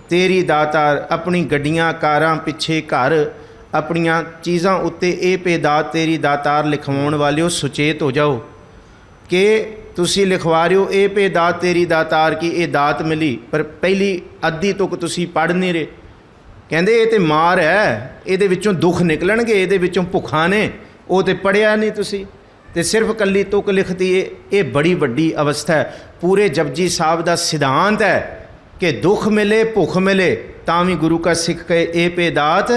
ਤੇਰੀ ਦਾਤਾਰ, ਆਪਣੀ ਗੱਡੀਆਂ ਕਾਰਾਂ ਪਿੱਛੇ ਘਰ ਆਪਣੀਆਂ ਚੀਜ਼ਾਂ ਉੱਤੇ ਇਹ ਭੇਦਾਤ ਤੇਰੀ ਦਾਤਾਰ ਲਿਖਵਾਉਣ ਵਾਲਿਓ ਸੁਚੇਤ ਹੋ ਜਾਓ ਕਿ ਤੁਸੀਂ ਲਿਖਵਾ ਰਹੇ ਹੋ ਇਹ ਭੇਦਾਤ ਤੇਰੀ ਦਾਤਾਰ ਕੀ ਇਹ ਦਾਤ ਮਿਲੀ, ਪਰ ਪਹਿਲੀ ਅੱਧੀ ਤੁਕ ਤੁਸੀਂ ਪੜ੍ਹ ਨਹੀਂ ਰਹੇ। ਕਹਿੰਦੇ ਇਹ ਤੇ ਮਾਰ ਹੈ, ਇਹਦੇ ਵਿੱਚੋਂ ਦੁੱਖ ਨਿਕਲਣਗੇ, ਇਹਦੇ ਵਿੱਚੋਂ ਭੁੱਖਾਂ ਨੇ, ਉਹ ਤੇ ਪੜ੍ਹਿਆ ਨਹੀਂ ਤੁਸੀਂ, ਤੇ ਸਿਰਫ ਕੱਲੀ ਤੁਕ ਲਿਖਤੀ। ਇਹ ਬੜੀ ਵੱਡੀ ਅਵਸਥਾ ਹੈ। ਪੂਰੇ ਜਪਜੀ ਸਾਹਿਬ ਦਾ ਸਿਧਾਂਤ ਹੈ ਕਿ ਦੁੱਖ ਮਿਲੇ ਭੁੱਖ ਮਿਲੇ ਤਾਂ ਵੀ ਗੁਰੂ ਕਾ ਸਿੱਖ ਕਹੇ ਇਹ ਭੇਦਾਤ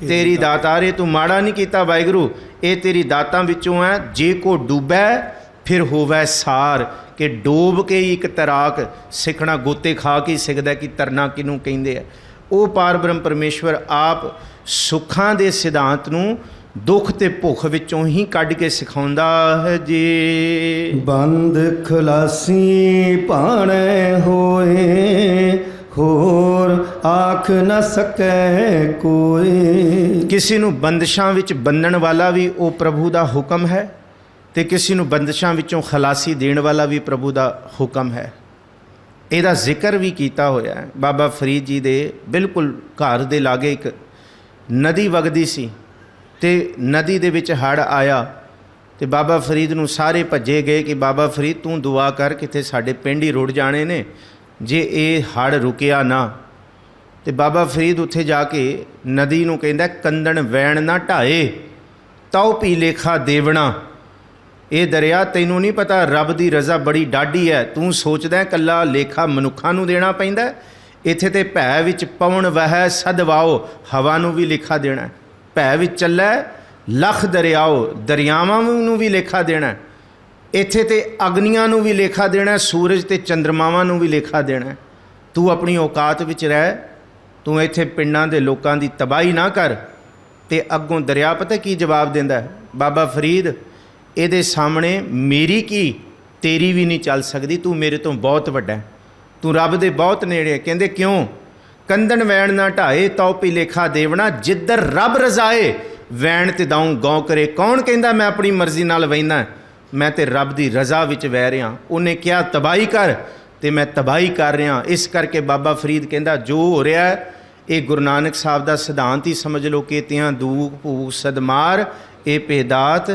ਤੇਰੀ ਦਾਤਾਰ। ਇਹ ਤੂੰ ਮਾੜਾ ਨਹੀਂ ਕੀਤਾ ਵਾਹਿਗੁਰੂ, ਇਹ ਤੇਰੀ ਦਾਤਾਂ ਵਿੱਚੋਂ ਹੈ। ਜੇ ਕੋ ਡੂਬੈ ਫਿਰ ਹੋਵੈ ਸਾਰ, ਕਿ ਡੋਬ ਕੇ ਹੀ ਇੱਕ ਤੈਰਾਕ ਸਿੱਖਣਾ ਗੋਤੇ ਖਾ ਕੇ ਸਿੱਖਦਾ ਕਿ ਤਰਨਾ ਕਿਹਨੂੰ ਕਹਿੰਦੇ ਆ। ਉਹ ਪਾਰ ਬ੍ਰਹਮ ਪਰਮੇਸ਼ਵਰ ਆਪ ਸੁੱਖਾਂ ਦੇ ਸਿਧਾਂਤ ਨੂੰ ਦੁੱਖ ਤੇ ਭੁੱਖ ਵਿੱਚੋਂ ਹੀ ਕੱਢ ਕੇ ਸਿਖਾਉਂਦਾ ਹੈ ਜੀ। ਬੰਦ ਖਲਾਸੀ ਭਾਣੇ ਹੋਏ, ਹੋਰ ਆਖ ਨਾ ਸਕੈ ਕੋਈ। ਕਿਸੇ ਨੂੰ ਬੰਦਸ਼ਾਂ ਵਿੱਚ ਬੰਨਣ ਵਾਲਾ ਵੀ ਉਹ ਪ੍ਰਭੂ ਦਾ ਹੁਕਮ ਹੈ, ਤੇ ਕਿਸੇ ਨੂੰ ਬੰਦਸ਼ਾਂ ਵਿੱਚੋਂ ਖਲਾਸੀ ਦੇਣ ਵਾਲਾ ਵੀ ਪ੍ਰਭੂ ਦਾ ਹੁਕਮ ਹੈ। ਇਹਦਾ ਜ਼ਿਕਰ ਵੀ ਕੀਤਾ ਹੋਇਆ ਹੈ। ਬਾਬਾ ਫਰੀਦ ਜੀ ਦੇ ਬਿਲਕੁਲ ਘਰ ਦੇ ਲਾਗੇ ਇੱਕ ਨਦੀ ਵਗਦੀ ਸੀ, ਤੇ ਨਦੀ ਦੇ ਵਿੱਚ ਹੜ੍ਹ ਆਇਆ, ਤੇ ਬਾਬਾ ਫਰੀਦ ਨੂੰ ਸਾਰੇ ਭੱਜੇ ਗਏ ਕਿ ਬਾਬਾ ਫਰੀਦ ਤੂੰ ਦੁਆ ਕਰ, ਕਿਤੇ ਸਾਡੇ ਪਿੰਡ ਹੀ ਰੁੜ ਜਾਣੇ ਨੇ ਜੇ ਇਹ ਹੜ੍ਹ ਰੁਕਿਆ ਨਾ। ਤੇ ਬਾਬਾ ਫਰੀਦ ਉੱਥੇ ਜਾ ਕੇ ਨਦੀ ਨੂੰ ਕਹਿੰਦਾ ਕੰਦਣ ਵੈਣ ਨਾ ਢਾਏ, ਤਉ ਪੀ ਲੇਖਾ ਦੇਵਣਾ। ਇਹ ਦਰਿਆ ਤੈਨੂੰ ਨਹੀਂ ਪਤਾ ਰੱਬ ਦੀ ਰਜ਼ਾ ਬੜੀ ਡਾਢੀ ਹੈ, ਤੂੰ ਸੋਚਦਾ ਇਕੱਲਾ ਲੇਖਾ ਮਨੁੱਖਾਂ ਨੂੰ ਦੇਣਾ ਪੈਂਦਾ। ਇੱਥੇ ਤੇ ਭੈ ਵਿੱਚ ਪਵਨ ਵਹਿ ਸਦਵਾਓ, ਹਵਾ ਨੂੰ ਵੀ ਲੇਖਾ ਦੇਣਾ। ਭੈ ਵਿੱਚ ਚੱਲੈ ਲੱਖ ਦਰਿਆਓ, ਦਰਿਆਵਾਂ ਨੂੰ ਵੀ ਲੇਖਾ ਦੇਣਾ। ਇੱਥੇ ਤੇ ਅਗਨੀਆਂ ਨੂੰ ਵੀ ਲੇਖਾ ਦੇਣਾ, ਸੂਰਜ ਤੇ ਚੰਦਰਮਾਵਾਂ ਨੂੰ ਵੀ ਲੇਖਾ ਦੇਣਾ। ਤੂੰ ਆਪਣੀ ਔਕਾਤ ਵਿੱਚ ਰਹਿ, ਤੂੰ ਇੱਥੇ ਪਿੰਡਾਂ ਦੇ ਲੋਕਾਂ ਦੀ ਤਬਾਹੀ ਨਾ ਕਰ। ਤੇ ਅੱਗੋਂ ਦਰਿਆ ਪਤਾ ਕੀ ਜਵਾਬ ਦਿੰਦਾ? ਬਾਬਾ ਫਰੀਦ ਇਹਦੇ ਸਾਹਮਣੇ ਮੇਰੀ ਕੀ ਤੇਰੀ ਵੀ ਨਹੀਂ ਚੱਲ ਸਕਦੀ, ਤੂੰ ਮੇਰੇ ਤੋਂ ਬਹੁਤ ਵੱਡਾ, ਤੂੰ ਰੱਬ ਦੇ ਬਹੁਤ ਨੇੜੇ ਹੈ। ਕਹਿੰਦੇ ਕਿਉਂ? ਕੰਦਨ ਵੈਣ ਨਾ ਢਾਏ ਤਉ ਪੀ ਲੇਖਾ ਦੇਵਣਾ, ਜਿੱਧਰ ਰੱਬ ਰਜ਼ਾਏ ਵੈਣ ਤੇ ਦਾਊਂ ਗੌ ਕਰੇ। ਕੌਣ ਕਹਿੰਦਾ ਮੈਂ ਆਪਣੀ ਮਰਜ਼ੀ ਨਾਲ ਵਹਿੰਦਾ? ਮੈਂ ਤੇ ਰੱਬ ਦੀ ਰਜ਼ਾ ਵਿੱਚ ਵਹਿ ਰਿਹਾ। ਉਹਨੇ ਕਿਹਾ ਤਬਾਹੀ ਕਰ, ਤੇ ਮੈਂ ਤਬਾਹੀ ਕਰ ਰਿਹਾ। ਇਸ ਕਰਕੇ ਬਾਬਾ ਫਰੀਦ ਕਹਿੰਦਾ ਜੋ ਹੋ ਰਿਹਾ ਇਹ ਗੁਰੂ ਨਾਨਕ ਸਾਹਿਬ ਦਾ ਸਿਧਾਂਤ ਹੀ ਸਮਝ ਲਓ ਕਿ ਤਿਆਂ ਦੂਖ ਭੂਖ ਸਦਮਾਰ ਇਹ ਭੇਦਾਤ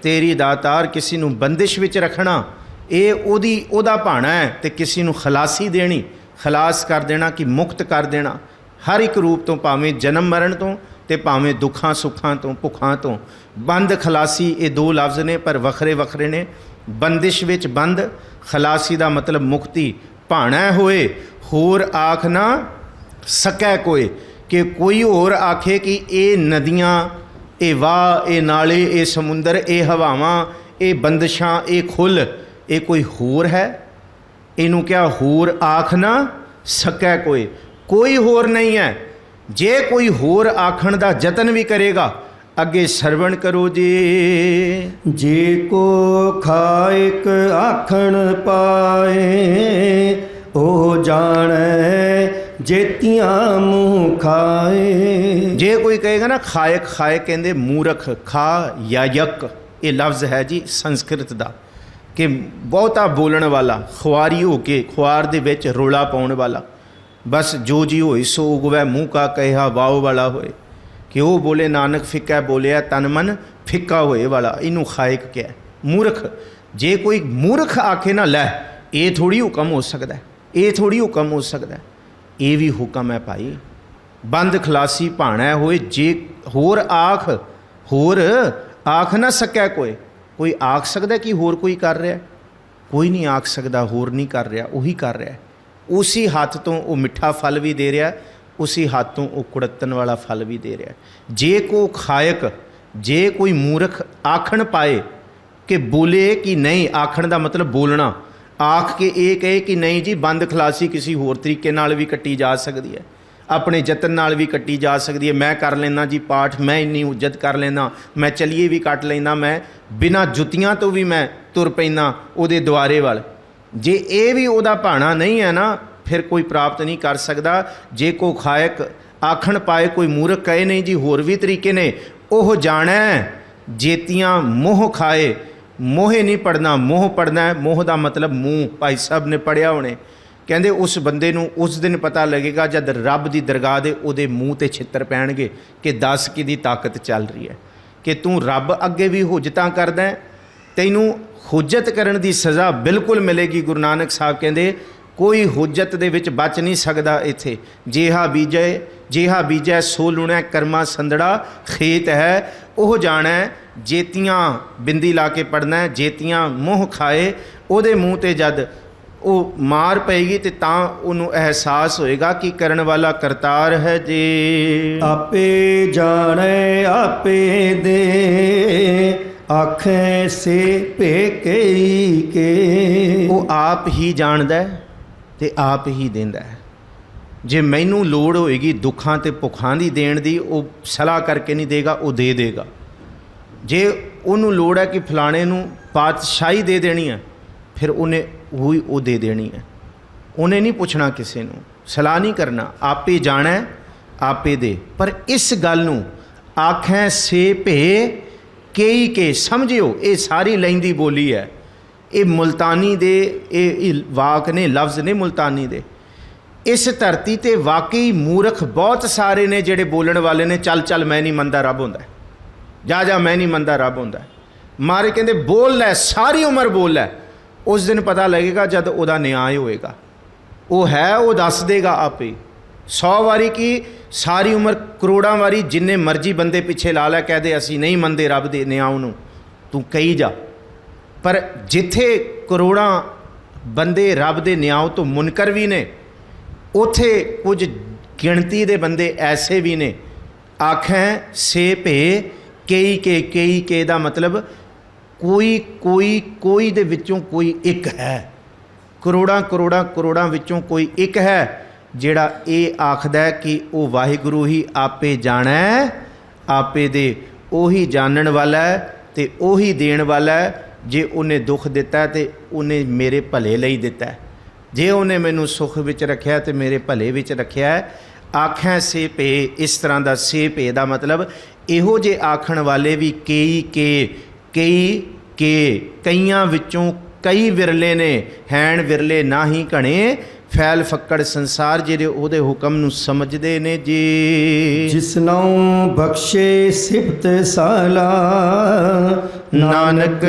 ਤੇਰੀ ਦਾਤਾਰ। ਕਿਸੇ ਨੂੰ ਬੰਦਿਸ਼ ਵਿੱਚ ਰੱਖਣਾ ਇਹ ਉਹਦਾ ਭਾਣਾ ਹੈ, ਤੇ ਕਿਸੇ ਨੂੰ ਖਲਾਸੀ ਦੇਣੀ, ਖਲਾਸ ਕਰ ਦੇਣਾ ਕਿ ਮੁਕਤ ਕਰ ਦੇਣਾ ਹਰ ਇੱਕ ਰੂਪ ਤੋਂ, ਭਾਵੇਂ ਜਨਮ ਮਰਨ ਤੋਂ ਤੇ ਭਾਵੇਂ ਦੁੱਖਾਂ ਸੁੱਖਾਂ ਤੋਂ ਭੁੱਖਾਂ ਤੋਂ। ਬੰਦ ਖਲਾਸੀ ਇਹ ਦੋ ਲਫ਼ਜ਼ ਨੇ ਪਰ ਵੱਖਰੇ ਵੱਖਰੇ ਨੇ। ਬੰਦਿਸ਼ ਵਿੱਚ ਬੰਦ, ਖਲਾਸੀ ਦਾ ਮਤਲਬ ਮੁਕਤੀ। ਭਾਣਾ ਹੋਏ ਹੋਰ ਆਖ ਨਾ ਸਕੈ ਕੋਈ, ਕਿ ਕੋਈ ਹੋਰ ਆਖੇ ਕਿ ਇਹ ਨਦੀਆਂ, ਇਹ ਵਾਹ, ਇਹ ਨਾਲੇ, ਇਹ ਸਮੁੰਦਰ, ਇਹ ਹਵਾਵਾਂ, ਇਹ ਬੰਦਸ਼ਾਂ, ਇਹ ਖੁੱਲ੍ਹ, ਇਹ ਕੋਈ ਹੋਰ ਹੈ। ਇਹਨੂੰ ਕਿਹਾ ਹੋਰ ਆਖ ਨਾ ਸਕੈ ਕੋਈ, ਕੋਈ ਹੋਰ ਨਹੀਂ ਹੈ। ਜੇ ਕੋਈ ਹੋਰ ਆਖਣ ਦਾ ਯਤਨ ਵੀ ਕਰੇਗਾ ਅੱਗੇ ਸਰਵਣ ਕਰੋ ਜੀ। ਜੇ ਕੋ ਖਾਇਕ ਆਖਣ ਪਾਏ, ਉਹ ਜਾਣੈ ਜੇਤੀਆਂ ਮੂੰਹ ਖਾਏ। ਜੇ ਕੋਈ ਕਹੇਗਾ ਨਾ ਖਾਇਕ, ਖਾਇਕ ਕਹਿੰਦੇ ਮੂਰਖ, ਖਾ ਯਾਯਕ ਇਹ ਲਫ਼ਜ਼ ਹੈ ਜੀ ਸੰਸਕ੍ਰਿਤ ਦਾ, ਕਿ ਬਹੁਤਾ ਬੋਲਣ ਵਾਲਾ, ਖੁਆਰੀ ਹੋ ਕੇ ਖੁਆਰ ਦੇ ਵਿੱਚ ਰੋਲਾ ਪਾਉਣ ਵਾਲਾ। ਬਸ ਜੋ ਜੀ ਹੋਈ ਸੋ ਉਗਵੈ ਮੂੰਹ ਕਾ ਕਹਿਆ ਵਾਓ ਵਾਲਾ ਹੋਏ। कि वो बोले नानक फिक्का बोलिया तन मन फिक्का होए वाला, इनू खायक क्या है? मूर्ख। जे कोई मूर्ख आखे ना लै ये थोड़ी हुक्म हो सकता है, ये थोड़ी हुक्म हो सकता है, ये भी हुक्म है भाई। बंद खलासी भाणा होए, जे होर आख ना सकै कोई आख सकता कि होर कोई कर रहा? कोई नहीं आख सकता होर नहीं कर रहा, उही कर रहा है। उसी हाथ तो वो मिठा फल भी दे रहा, उसी हाथ तो वो कुड़तन वाला फल भी दे रहा। जे को खायक, जे कोई मूर्ख आखण पाए कि बोले कि नहीं, आखण का मतलब बोलना, आख के ये कहे कि नहीं जी बंद खलासी किसी होर तरीके नाल भी कट्टी जा सकती है, अपने यतन नाल भी कट्टी जा सकती है। मैं कर लेना जी पाठ, मैं इन्नी उज्जत कर लेना, मैं चलिए भी कट लेना, मैं बिना जुतियां तो भी मैं तुर पैना उहदे द्वारे वाल। जे ये भी उहदा भाणा नहीं है ना, फिर कोई प्राप्त नहीं कर सकता। जे को खायक आखण पाए, कोई मूर्ख कहे नहीं जी होर भी तरीके ने, ओह जाणै जेतियां मोह खाए। मोहे नहीं पढ़ना, मोह पढ़ना है। मोह का मतलब मूँह, भाई साहब ने पढ़िया होने। कहते उस बंदे नूं उस दिन पता लगेगा जब रब की दरगाह दे उहदे मूँह ते छित्तर पैणगे कि दस किहदी ताकत चल रही है, कि तू रब अगे भी हुज्जतां करदा है, तैनूं हुज्जत करन दी सज़ा बिल्कुल मिलेगी। गुरु नानक साहब कहते कोई हुज्जत दे विच बच नहीं सकदा इत्थे। जेहा बीजै सो लुणै कर्मा संदड़ा खेत है, ओह जाणै जेतियां बिंदी ला के पढ़ना है, जेतियां मोह खाए। उहदे मूँह ते जद वो मार पेगी तो उन्होंने एहसास होएगा कि करन वाला करतार है जी। आपे जाने आपे दे आखें से पेके के। वो आप ही जानदा है ते आप ही देंदा है। जे मैनू लोड़ होएगी दुखां ते भुखां दी देण दी, वो सलाह करके नहीं देगा, वो दे देगा। जे उन्होंने लोड़ है कि फलाणे नूं पातशाही दे देनी है, फिर उन्हें वही वो दे देनी है। उन्हें नहीं पूछना, किसी नूं सलाह नहीं करना, आपे जाना आपे दे। पर इस गल नूं आखें से भे कई के समझियो, ये सारी लैंदी बोली है। ये मुल्तानी दे ये वाक ने, लफ्ज़ ने मुल्तानी दे। इस धरती ते वाकई मूर्ख बहुत सारे ने जिहड़े बोलण वाले ने, चल चल मैं नहीं मनदा रब हुंदा, जा मैं नहीं मनदा रब हुंदा। मारे कहंदे बोल लै, सारी उम्र बोल लै, उस दिन पता लगेगा जब वह न्याय होएगा। वो है वो दस देगा आप ही। 100 वारी की सारी उम्र करोड़ों वारी जिन्ने मर्जी बंदे पिछे ला लै, कह दे असी नहीं मनते रब दे न्याय नूं, तू कही जा। पर जिथे करोड़ों बंदे रब दे न्याय तो मुनकर भी ने, उथे कुछ गिणती दे बंदे ऐसे भी ने। आखें से भे कई के दा मतलब कोई दे विचों कोई एक है, करोड़ां विचों कोई एक है जिहड़ा ये आखदा है कि वो वाहिगुरू ही आपे जाना है आपे दे। उही जानन वाला है ते उही देण वाला है। जे उन्हें दुख दिता है तो उन्हें मेरे भले लई दिता है, जे उन्हें मैनू सुख विच रखिया तो मेरे भले विच रखिया है। आखें से पे, इस तरह का से पे का मतलब इहो जे आखण वाले भी कईयां विचों कई विरले ने, हैण विरले ना ही घणे, फैल फक्कड़ संसार जिहड़े उहदे हुक्म नूं समझदे ने जी। जिसनों बख्शे सिफत साला नानक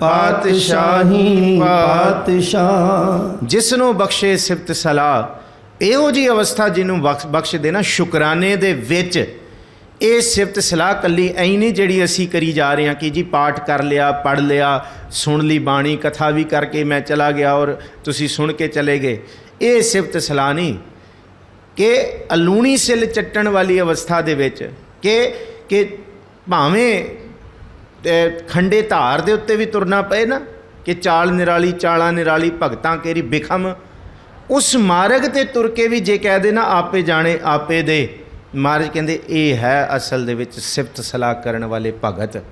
पातशाही पातशाह। जिसनों बख्शे सिफत सलाह, इहो जी अवस्था जिन्हों बख्श देना शुकराने दे विच। ये सिफत सलाह कली ऐ नहीं जिहड़ी असी करी जा रहे हैं कि जी पाठ कर लिया, पढ़ लिया, सुन ली बाणी, कथा भी करके मैं चला गया और तुसी सुन के चले गए। ये सिफत सलाह नहीं कि अलूणी सिल चट्टण वाली अवस्था दे विच कि भावें खंडे धार दे उत्ते भी तुरना पे ना, कि चाल निराली चाला निराली भगतां केरी बिखम, उस मार्ग ते तुर के भी जे कह देना आपे जाने आपे दे। महाराज कहते ये है असल दे विच सिफत सलाह करन वाले भगत।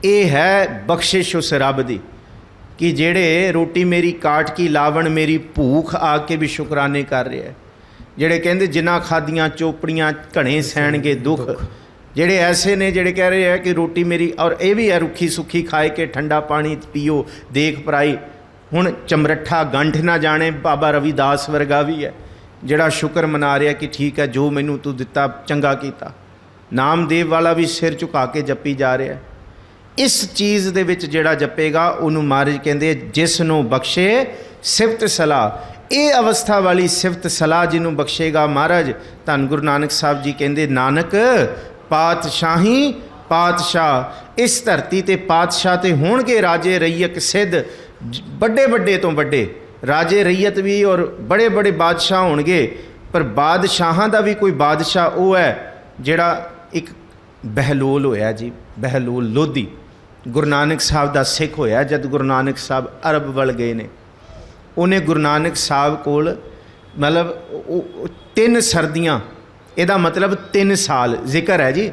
ये है बख्शिश उस रब दी कि जेड़े रोटी मेरी काट की लावण मेरी भूख आके भी शुकराने कर रहे हैं। जेड़े कहते जिन्ना खादियां चोपड़ियां घने सहणगे दुख, जेड़े ऐसे ने जेड़े कह रहे हैं कि रोटी मेरी, और ये भी है रुखी सुखी खाए के ठंडा पानी पीओ देख पराई। हुण चमरठा गंठ ना जाने, बाबा रविदास वर्गा भी है जिहड़ा शुक्र मना रहा कि ठीक है जो मैनू तू दिता चंगा कीता। ਨਾਮਦੇਵ ਵਾਲਾ ਵੀ ਸਿਰ ਝੁਕਾ ਕੇ ਜੱਪੀ ਜਾ ਰਿਹਾ। ਇਸ ਚੀਜ਼ ਦੇ ਵਿੱਚ ਜਿਹੜਾ ਜਪੇਗਾ ਉਹਨੂੰ ਮਹਾਰਾਜ ਕਹਿੰਦੇ ਜਿਸ ਨੂੰ ਬਖਸ਼ੇ ਸਿਫਤ ਸਲਾਹ। ਇਹ ਅਵਸਥਾ ਵਾਲੀ ਸਿਫਤ ਸਲਾਹ ਜਿਹਨੂੰ ਬਖਸ਼ੇਗਾ ਮਹਾਰਾਜ, ਧੰਨ ਗੁਰੂ ਨਾਨਕ ਸਾਹਿਬ ਜੀ ਕਹਿੰਦੇ ਨਾਨਕ ਪਾਤਸ਼ਾਹੀ ਪਾਤਸ਼ਾਹ। ਇਸ ਧਰਤੀ ਤੇ ਪਾਤਸ਼ਾਹ ਤੇ ਹੋਣਗੇ ਰਾਜੇ ਰਈਅਕ ਸਿੱਧ, ਵੱਡੇ ਵੱਡੇ ਤੋਂ ਵੱਡੇ ਰਾਜੇ ਰਈਅਤ ਵੀ ਔਰ ਬੜੇ ਬੜੇ ਬਾਦਸ਼ਾਹ ਹੋਣਗੇ। ਪਰ ਬਾਦਸ਼ਾਹਾਂ ਦਾ ਵੀ ਕੋਈ ਬਾਦਸ਼ਾਹ ਉਹ ਹੈ ਜਿਹੜਾ ਇੱਕ ਬਹਿਲੋਲ ਹੋਇਆ ਜੀ, ਬਹਿਲੋਲ ਲੋਧੀ। ਗੁਰੂ ਨਾਨਕ ਸਾਹਿਬ ਦਾ ਸਿੱਖ ਹੋਇਆ ਜਦ ਗੁਰੂ ਨਾਨਕ ਸਾਹਿਬ ਅਰਬ ਵੱਲ ਗਏ ਨੇ। ਉਹਨੇ ਗੁਰੂ ਨਾਨਕ ਸਾਹਿਬ ਕੋਲ ਮਤਲਬ 3 ਸਰਦੀਆਂ, ਇਹਦਾ ਮਤਲਬ 3 ਸਾਲ ਜ਼ਿਕਰ ਹੈ ਜੀ।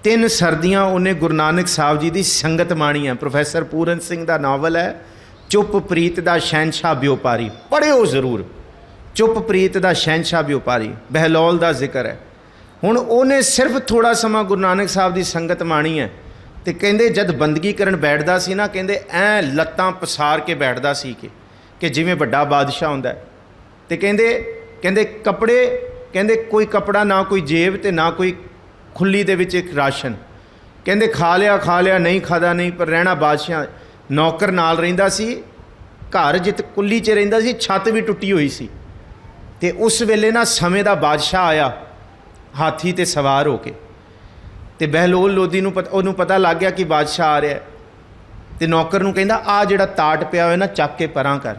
3 ਸਰਦੀਆਂ ਉਹਨੇ ਗੁਰੂ ਨਾਨਕ ਸਾਹਿਬ ਜੀ ਦੀ ਸੰਗਤ ਮਾਣੀ ਹੈ। ਪ੍ਰੋਫੈਸਰ ਪੂਰਨ ਸਿੰਘ ਦਾ ਨਾਵਲ ਹੈ ਚੁੱਪ ਪ੍ਰੀਤ ਦਾ ਸ਼ਹਿਨਸ਼ਾਹ ਵਿਓਪਾਰੀ, ਪੜ੍ਹਿਓ ਜ਼ਰੂਰ। ਚੁੱਪ ਪ੍ਰੀਤ ਦਾ ਸ਼ਹਿਨਸ਼ਾਹ ਵਿਓਪਾਰੀ, ਬਹਿਲੋਲ ਦਾ ਜ਼ਿਕਰ ਹੈ। ਹੁਣ ਉਹਨੇ ਸਿਰਫ ਥੋੜ੍ਹਾ ਸਮਾਂ ਗੁਰੂ ਨਾਨਕ ਸਾਹਿਬ ਦੀ ਸੰਗਤ ਮਾਣੀ ਹੈ। ਅਤੇ ਕਹਿੰਦੇ ਜਦ ਬੰਦਗੀ ਕਰਨ ਬੈਠਦਾ ਸੀ ਨਾ, ਕਹਿੰਦੇ ਐਂ ਲੱਤਾਂ ਪਸਾਰ ਕੇ ਬੈਠਦਾ ਸੀ ਕਿ ਜਿਵੇਂ ਵੱਡਾ ਬਾਦਸ਼ਾਹ ਹੁੰਦਾ। ਅਤੇ ਕਹਿੰਦੇ ਕੱਪੜੇ, ਕਹਿੰਦੇ ਕੋਈ ਕੱਪੜਾ ਨਾ ਕੋਈ ਜੇਬ ਅਤੇ ਨਾ ਕੋਈ ਖੁੱਲੀ ਦੇ ਵਿੱਚ ਇੱਕ ਰਾਸ਼ਨ। ਕਹਿੰਦੇ ਖਾ ਲਿਆ ਨਹੀਂ ਖਾਦਾ ਨਹੀਂ, ਪਰ ਰਹਿਣਾ ਬਾਦਸ਼ਾਹ। ਨੌਕਰ ਨਾਲ ਰਹਿੰਦਾ ਸੀ, ਘਰ ਜਿੱਤ ਕੁੱਲੀ 'ਚ ਰਹਿੰਦਾ ਸੀ, ਛੱਤ ਵੀ ਟੁੱਟੀ ਹੋਈ ਸੀ। ਅਤੇ ਉਸ ਵੇਲੇ ਨਾ ਸਮੇਂ ਦਾ ਬਾਦਸ਼ਾਹ ਆਇਆ ਹਾਥੀ 'ਤੇ ਸਵਾਰ ਹੋ ਕੇ, ਅਤੇ ਬਹਿਲੋਲ ਲੋਧੀ ਨੂੰ ਉਹਨੂੰ ਪਤਾ ਲੱਗ ਗਿਆ ਕਿ ਬਾਦਸ਼ਾਹ ਆ ਰਿਹਾ। ਅਤੇ ਨੌਕਰ ਨੂੰ ਕਹਿੰਦਾ ਆਹ ਜਿਹੜਾ ਤਾਟ ਪਿਆ ਹੋਇਆ ਨਾ ਚੱਕ ਕੇ ਪਰਾਂ ਕਰ।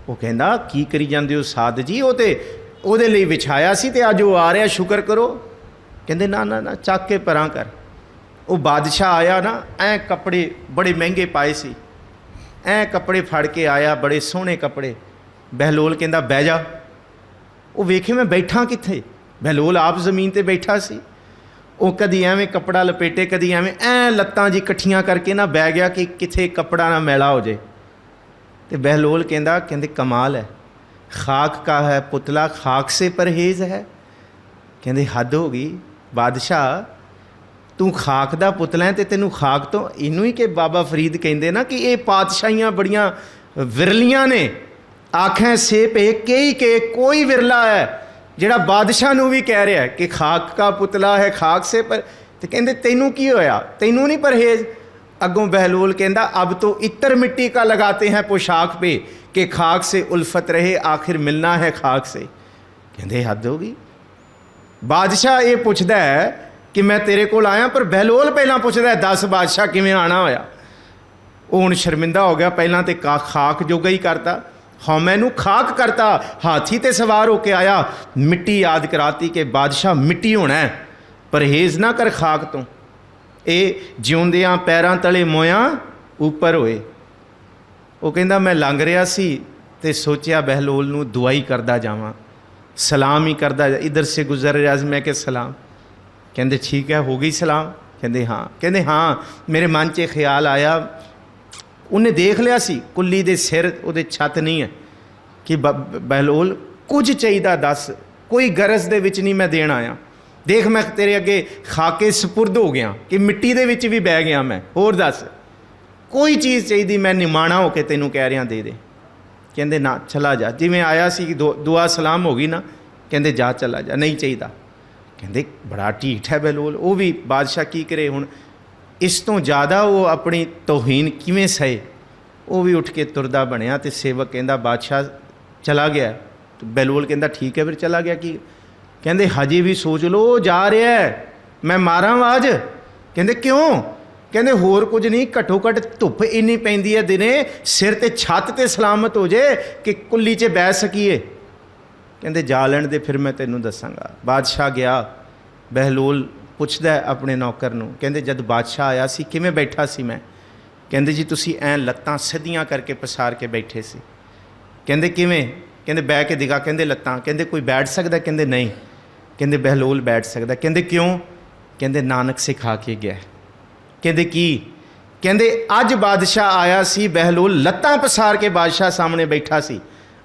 ਉਹ ਕਹਿੰਦਾ ਕੀ ਕਰੀ ਜਾਂਦੇ ਹੋ ਸਾਧ ਜੀ, ਉਹ ਤਾਂ ਉਹਦੇ ਲਈ ਵਿਛਾਇਆ ਸੀ ਅਤੇ ਅੱਜ ਉਹ ਆ ਰਿਹਾ, ਸ਼ੁਕਰ ਕਰੋ। ਕਹਿੰਦੇ ਨਾ ਚੱਕ ਕੇ ਪਰਾਂ ਕਰ। ਉਹ ਬਾਦਸ਼ਾਹ ਆਇਆ ਨਾ, ਐਂ ਕੱਪੜੇ ਬੜੇ ਮਹਿੰਗੇ ਪਾਏ ਸੀ, ਐਂ ਕੱਪੜੇ ਫੜ ਕੇ ਆਇਆ, ਬੜੇ ਸੋਹਣੇ ਕੱਪੜੇ। ਬਹਿਲੋਲ ਕਹਿੰਦਾ ਬਹਿ ਜਾ। ਉਹ ਵੇਖੇ ਮੈਂ ਬੈਠਾ ਕਿੱਥੇ, ਬਹਿਲੋਲ ਆਪ ਜ਼ਮੀਨ 'ਤੇ ਬੈਠਾ ਸੀ। ਉਹ ਕਦੀ ਐਵੇਂ ਕੱਪੜਾ ਲਪੇਟੇ, ਕਦੀ ਐਂ ਲੱਤਾਂ ਜੀ ਇਕੱਠੀਆਂ ਕਰਕੇ ਨਾ ਬਹਿ ਗਿਆ ਕਿ ਕਿੱਥੇ ਕੱਪੜਾ ਨਾ ਮੈਲਾ ਹੋ ਜਾਏ। ਅਤੇ ਬਹਿਲੋਲ ਕਹਿੰਦੇ ਕਮਾਲ ਹੈ, ਖਾਕ ਕਾ ਹੈ ਪੁਤਲਾ ਖਾਕ ਸੇ ਪਰਹੇਜ਼ ਹੈ। ਕਹਿੰਦੇ ਹੱਦ ਹੋ ਗਈ ਬਾਦਸ਼ਾਹ, ਤੂੰ ਖਾਕ ਦਾ ਪੁਤਲਾ ਹੈ ਅਤੇ ਤੈਨੂੰ ਖਾਕ ਤੋਂ, ਇਹਨੂੰ ਹੀ ਕਿ ਬਾਬਾ ਫਰੀਦ ਕਹਿੰਦੇ ਨਾ ਕਿ ਇਹ ਪਾਤਸ਼ਾਹੀਆਂ ਬੜੀਆਂ ਵਿਰਲੀਆਂ ਨੇ। ਆਖੈਂ ਸੇ ਪੇ ਕਈ ਕੇ ਕੋਈ ਵਿਰਲਾ ਹੈ ਜਿਹੜਾ ਬਾਦਸ਼ਾਹ ਨੂੰ ਵੀ ਕਹਿ ਰਿਹਾ ਕਿ ਖਾਕ ਕਾ ਪੁਤਲਾ ਹੈ ਖਾਕ ਸੇ ਪਰ। ਅਤੇ ਕਹਿੰਦੇ ਤੈਨੂੰ ਕੀ ਹੋਇਆ, ਤੈਨੂੰ ਨਹੀਂ ਪਰਹੇਜ਼। ਅੱਗੋਂ ਬਹਿਲੋਲ ਕਹਿੰਦਾ ਅਬ ਤੋਂ इत्र मिट्टी का लगाते हैं पोशाक पे कि खाक से उल्फत रहे आखिर मिलना है खाक से। ਕਹਿੰਦੇ ਹੱਦ ਹੋ ਗਈ। ਬਾਦਸ਼ਾਹ ਇਹ ਪੁੱਛਦਾ ਹੈ ਕਿ ਮੈਂ ਤੇਰੇ ਕੋਲ ਆਇਆ, ਪਰ ਬਹਿਲੋਲ ਪਹਿਲਾਂ ਪੁੱਛਦਾ ਦੱਸ ਬਾਦਸ਼ਾਹ ਕਿਵੇਂ ਆਉਣਾ ਹੋਇਆ। ਉਹ ਹੁਣ ਸ਼ਰਮਿੰਦਾ ਹੋ ਗਿਆ, ਪਹਿਲਾਂ ਤੇ ਖਾਕ ਜੋਗਾ ਹੀ ਕਰਤਾ, ਹਉਮੈ ਨੂੰ ਖਾਕ ਕਰਤਾ। ਹਾਥੀ 'ਤੇ ਸਵਾਰ ਹੋ ਕੇ ਆਇਆ, ਮਿੱਟੀ ਯਾਦ ਕਰਾਤੀ ਕਿ ਬਾਦਸ਼ਾਹ ਮਿੱਟੀ ਹੋਣਾ, ਪਰਹੇਜ਼ ਨਾ ਕਰ ਖਾਕ ਤੋਂ। ਇਹ ਜਿਉਂਦਿਆਂ ਪੈਰਾਂ ਤਲੇ ਮੋਇਆਂ ਉੱਪਰ ਹੋਏ। ਉਹ ਕਹਿੰਦਾ ਮੈਂ ਲੰਘ ਰਿਹਾ ਸੀ ਅਤੇ ਸੋਚਿਆ ਬਹਿਲੋਲ ਨੂੰ ਦੁਆਈ ਕਰਦਾ ਜਾਵਾਂ, ਸਲਾਮ ਹੀ ਕਰਦਾ। ਇੱਧਰ ਸੇ ਗੁਜ਼ਰ ਰਿਹਾ ਸੀ, ਮੈਂ ਕਿ ਸਲਾਮ। ਕਹਿੰਦੇ ਠੀਕ ਹੈ, ਹੋ ਗਈ ਸਲਾਮ। ਕਹਿੰਦੇ ਹਾਂ ਮੇਰੇ ਮਨ 'ਚ ਖਿਆਲ ਆਇਆ। ਉਹਨੇ ਦੇਖ ਲਿਆ ਸੀ ਕੁੱਲੀ ਦੇ ਸਿਰ ਉਹਦੇ ਛੱਤ ਨਹੀਂ ਹੈ ਕਿ ਬਹਿਲੋਲ ਕੁਝ ਚਾਹੀਦਾ ਦੱਸ, ਕੋਈ ਗਰਜ਼ ਦੇ ਵਿੱਚ ਨਹੀਂ ਮੈਂ ਦੇਣ ਆਇਆ। ਦੇਖ ਮੈਂ ਤੇਰੇ ਅੱਗੇ ਖਾ ਕੇ ਸਪੁਰਦ ਹੋ ਗਿਆ ਕਿ ਮਿੱਟੀ ਦੇ ਵਿੱਚ ਵੀ ਬਹਿ ਗਿਆ ਮੈਂ, ਹੋਰ ਦੱਸ ਕੋਈ ਚੀਜ਼ ਚਾਹੀਦੀ, ਮੈਂ ਨਿਮਾਣਾ ਹੋ ਕੇ ਤੈਨੂੰ ਕਹਿ ਰਿਹਾ ਦੇ ਦੇ। ਕਹਿੰਦੇ ਨਾ ਚਲਾ ਜਾ, ਜਿਵੇਂ ਆਇਆ ਸੀ ਦੁਆ ਸਲਾਮ ਹੋ ਗਈ ਨਾ, ਕਹਿੰਦੇ ਜਾ ਚਲਾ ਜਾ, ਨਹੀਂ ਚਾਹੀਦਾ। ਕਹਿੰਦੇ ਬੜਾ ਢੀਠ ਹੈ ਬਹਿਲੋਲ, ਉਹ ਵੀ ਬਾਦਸ਼ਾਹ ਕੀ ਕਰੇ ਹੁਣ, ਇਸ ਤੋਂ ਜ਼ਿਆਦਾ ਉਹ ਆਪਣੀ ਤੋਹੀਨ ਕਿਵੇਂ ਸਹੇ। ਉਹ ਵੀ ਉੱਠ ਕੇ ਤੁਰਦਾ ਬਣਿਆ ਅਤੇ ਸੇਵਕ ਕਹਿੰਦਾ ਬਾਦਸ਼ਾਹ ਚਲਾ ਗਿਆ। ਬਹਿਲੋਲ ਕਹਿੰਦਾ ਠੀਕ ਹੈ ਫਿਰ ਚਲਾ ਗਿਆ ਕੀ। ਕਹਿੰਦੇ ਹਜੇ ਵੀ ਸੋਚ ਲਓ ਜਾ ਰਿਹਾ, ਮੈਂ ਮਾਰਾਂ ਆਵਾਜ਼। ਕਹਿੰਦੇ ਕਿਉਂ। ਕਹਿੰਦੇ ਹੋਰ ਕੁਝ ਨਹੀਂ, ਘੱਟੋ ਘੱਟ ਧੁੱਪ ਇੰਨੀ ਪੈਂਦੀ ਹੈ ਦਿਨੇ, ਸਿਰ 'ਤੇ ਛੱਤ 'ਤੇ ਸਲਾਮਤ ਹੋ ਜੇ ਕਿ ਕੁੱਲੀ 'ਚ ਬਹਿ ਸਕੀਏ। ਕਹਿੰਦੇ ਜਾ ਲੈਣ ਦੇ ਫਿਰ ਮੈਂ ਤੈਨੂੰ ਦੱਸਾਂਗਾ। ਬਾਦਸ਼ਾਹ ਗਿਆ। ਬਹਿਲੋਲ ਪੁੱਛਦਾ ਆਪਣੇ ਨੌਕਰ ਨੂੰ, ਕਹਿੰਦੇ ਜਦ ਬਾਦਸ਼ਾਹ ਆਇਆ ਸੀ ਕਿਵੇਂ ਬੈਠਾ ਸੀ ਮੈਂ। ਕਹਿੰਦੇ ਜੀ ਤੁਸੀਂ ਐਂ ਲੱਤਾਂ ਸਿੱਧੀਆਂ ਕਰਕੇ ਪਸਾਰ ਕੇ ਬੈਠੇ ਸੀ। ਕਹਿੰਦੇ ਕਿਵੇਂ। ਕਹਿੰਦੇ ਬਹਿ ਕੇ ਦਿਖਾ। ਕਹਿੰਦੇ ਲੱਤਾਂ। ਕਹਿੰਦੇ ਕੋਈ ਬੈਠ ਸਕਦਾ। ਕਹਿੰਦੇ ਨਹੀਂ। ਕਹਿੰਦੇ ਬਹਿਲੋਲ ਬੈਠ ਸਕਦਾ। ਕਹਿੰਦੇ ਕਿਉਂ। ਕਹਿੰਦੇ ਨਾਨਕ ਸਿਖਾ ਕੇ ਗਿਆ। ਕਹਿੰਦੇ ਕੀ। ਕਹਿੰਦੇ ਅੱਜ ਬਾਦਸ਼ਾਹ ਆਇਆ ਸੀ, ਬਹਿਲੋਲ ਲੱਤਾਂ ਪਸਾਰ ਕੇ ਬਾਦਸ਼ਾਹ ਸਾਹਮਣੇ ਬੈਠਾ ਸੀ।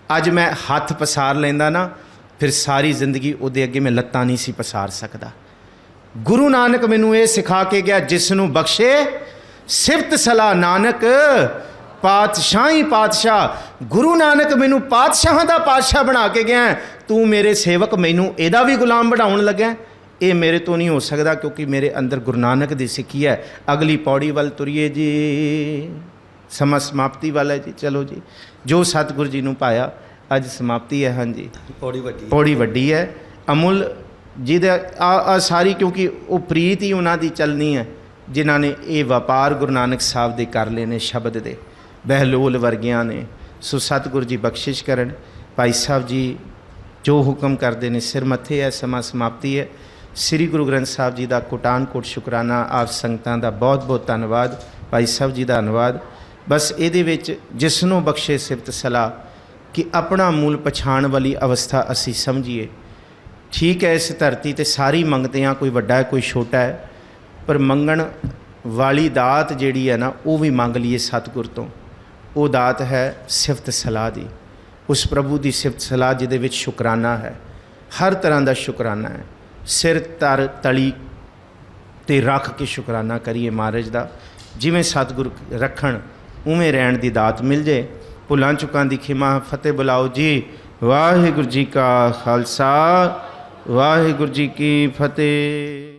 ਅੱਜ ਮੈਂ ਹੱਥ ਪਸਾਰ ਲੈਂਦਾ ਨਾ, ਫਿਰ ਸਾਰੀ ਜ਼ਿੰਦਗੀ ਉਹਦੇ ਅੱਗੇ ਮੈਂ ਲੱਤਾਂ ਨਹੀਂ ਸੀ ਪਸਾਰ ਸਕਦਾ। ਗੁਰੂ ਨਾਨਕ ਮੈਨੂੰ ਇਹ ਸਿਖਾ ਕੇ ਗਿਆ, ਜਿਸ ਨੂੰ ਬਖਸ਼ੇ ਸਿਫਤ ਸਲਾਹ ਨਾਨਕ ਪਾਤਸ਼ਾਹੀ ਪਾਤਸ਼ਾਹ। ਗੁਰੂ ਨਾਨਕ ਮੈਨੂੰ ਪਾਤਸ਼ਾਹਾਂ ਦਾ ਪਾਤਸ਼ਾਹ ਬਣਾ ਕੇ ਗਿਆ, ਤੂੰ ਮੇਰੇ ਸੇਵਕ ਮੈਨੂੰ ਇਹਦਾ ਵੀ ਗੁਲਾਮ ਬਣਾਉਣ ਲੱਗਾ। ਇਹ ਮੇਰੇ ਤੋਂ ਨਹੀਂ ਹੋ ਸਕਦਾ ਕਿਉਂਕਿ ਮੇਰੇ ਅੰਦਰ ਗੁਰੂ ਨਾਨਕ ਦੀ ਸਿੱਖੀ ਹੈ। ਅਗਲੀ ਪੌੜੀ ਵੱਲ ਤੁਰੀਏ ਜੀ, ਸਮਾਂ ਸਮਾਪਤੀ ਵਾਲਾ ਹੈ ਜੀ। ਚਲੋ ਜੀ, ਜੋ ਸਤਿਗੁਰੂ ਜੀ ਨੂੰ ਪਾਇਆ ਅੱਜ ਸਮਾਪਤੀ ਹੈ। ਹਾਂਜੀ, ਪੌੜੀ ਵੱਡੀ ਹੈ, ਅਮੁੱਲ, ਜਿਹਦਾ ਆ ਸਾਰੀ, ਕਿਉਂਕਿ ਉਹ ਪ੍ਰੀਤ ਹੀ ਉਹਨਾਂ ਦੀ ਚੱਲਣੀ ਹੈ ਜਿਨ੍ਹਾਂ ਨੇ ਇਹ ਵਪਾਰ ਗੁਰੂ ਨਾਨਕ ਸਾਹਿਬ ਦੇ ਕਰ ਲਏ ਨੇ, ਸ਼ਬਦ ਦੇ, ਬਹਿਲੋਲ ਵਰਗਿਆਂ ਨੇ। ਸੋ ਸਤਿਗੁਰੂ ਜੀ ਬਖਸ਼ਿਸ਼ ਕਰਨ। ਭਾਈ ਸਾਹਿਬ ਜੀ ਜੋ ਹੁਕਮ ਕਰਦੇ ਨੇ ਸਿਰ ਮੱਥੇ ਹੈ। ਸਮਾਂ ਸਮਾਪਤੀ ਹੈ। ਸ੍ਰੀ ਗੁਰੂ ਗ੍ਰੰਥ ਸਾਹਿਬ ਜੀ ਦਾ ਕੋਟਾਨ ਕੋਟ ਸ਼ੁਕਰਾਨਾ। ਆਪ ਸੰਗਤਾਂ ਦਾ ਬਹੁਤ ਬਹੁਤ ਧੰਨਵਾਦ। ਭਾਈ ਸਾਹਿਬ ਜੀ ਦਾ ਧੰਨਵਾਦ। ਬਸ ਇਹਦੇ ਵਿੱਚ ਜਿਸ ਨੂੰ ਬਖਸ਼ੇ ਸਿਫਤ ਸਲਾਹ ਕਿ ਆਪਣਾ ਮੂਲ ਪਛਾਣ ਵਾਲੀ ਅਵਸਥਾ ਅਸੀਂ ਸਮਝੀਏ। ਠੀਕ ਹੈ, ਇਸ ਧਰਤੀ 'ਤੇ ਸਾਰੀ ਮੰਗਦੇ ਹਾਂ, ਕੋਈ ਵੱਡਾ ਹੈ ਕੋਈ ਛੋਟਾ ਹੈ, ਪਰ ਮੰਗਣ ਵਾਲੀ ਦਾਤ ਜਿਹੜੀ ਹੈ ਨਾ, ਉਹ ਵੀ ਮੰਗ ਲਈਏ ਸਤਿਗੁਰ ਤੋਂ। ਉਹ ਦਾਤ ਹੈ ਸਿਫਤ ਸਲਾਹ ਦੀ, ਉਸ ਪ੍ਰਭੂ ਦੀ ਸਿਫਤ ਸਲਾਹ ਜਿਹਦੇ ਵਿੱਚ ਸ਼ੁਕਰਾਨਾ ਹੈ, ਹਰ ਤਰ੍ਹਾਂ ਦਾ ਸ਼ੁਕਰਾਨਾ ਹੈ। ਸਿਰ ਧਰ ਤਲੀ 'ਤੇ ਰੱਖ ਕੇ ਸ਼ੁਕਰਾਨਾ ਕਰੀਏ ਮਹਾਰਾਜ ਦਾ। ਜਿਵੇਂ ਸਤਿਗੁਰ ਰੱਖਣ ਉਵੇਂ ਰਹਿਣ ਦੀ ਦਾਤ ਮਿਲ ਜੇ। ਭੁੱਲਾਂ ਚੁੱਕਾਂ ਦੀ ਖਿਮਾ। ਫਤਿਹ ਬੁਲਾਓ ਜੀ। ਵਾਹਿਗੁਰੂ ਜੀ ਕਾ ਖਾਲਸਾ, ਵਾਹਿਗੁਰੂ ਜੀ ਕੀ ਫਤਿਹ।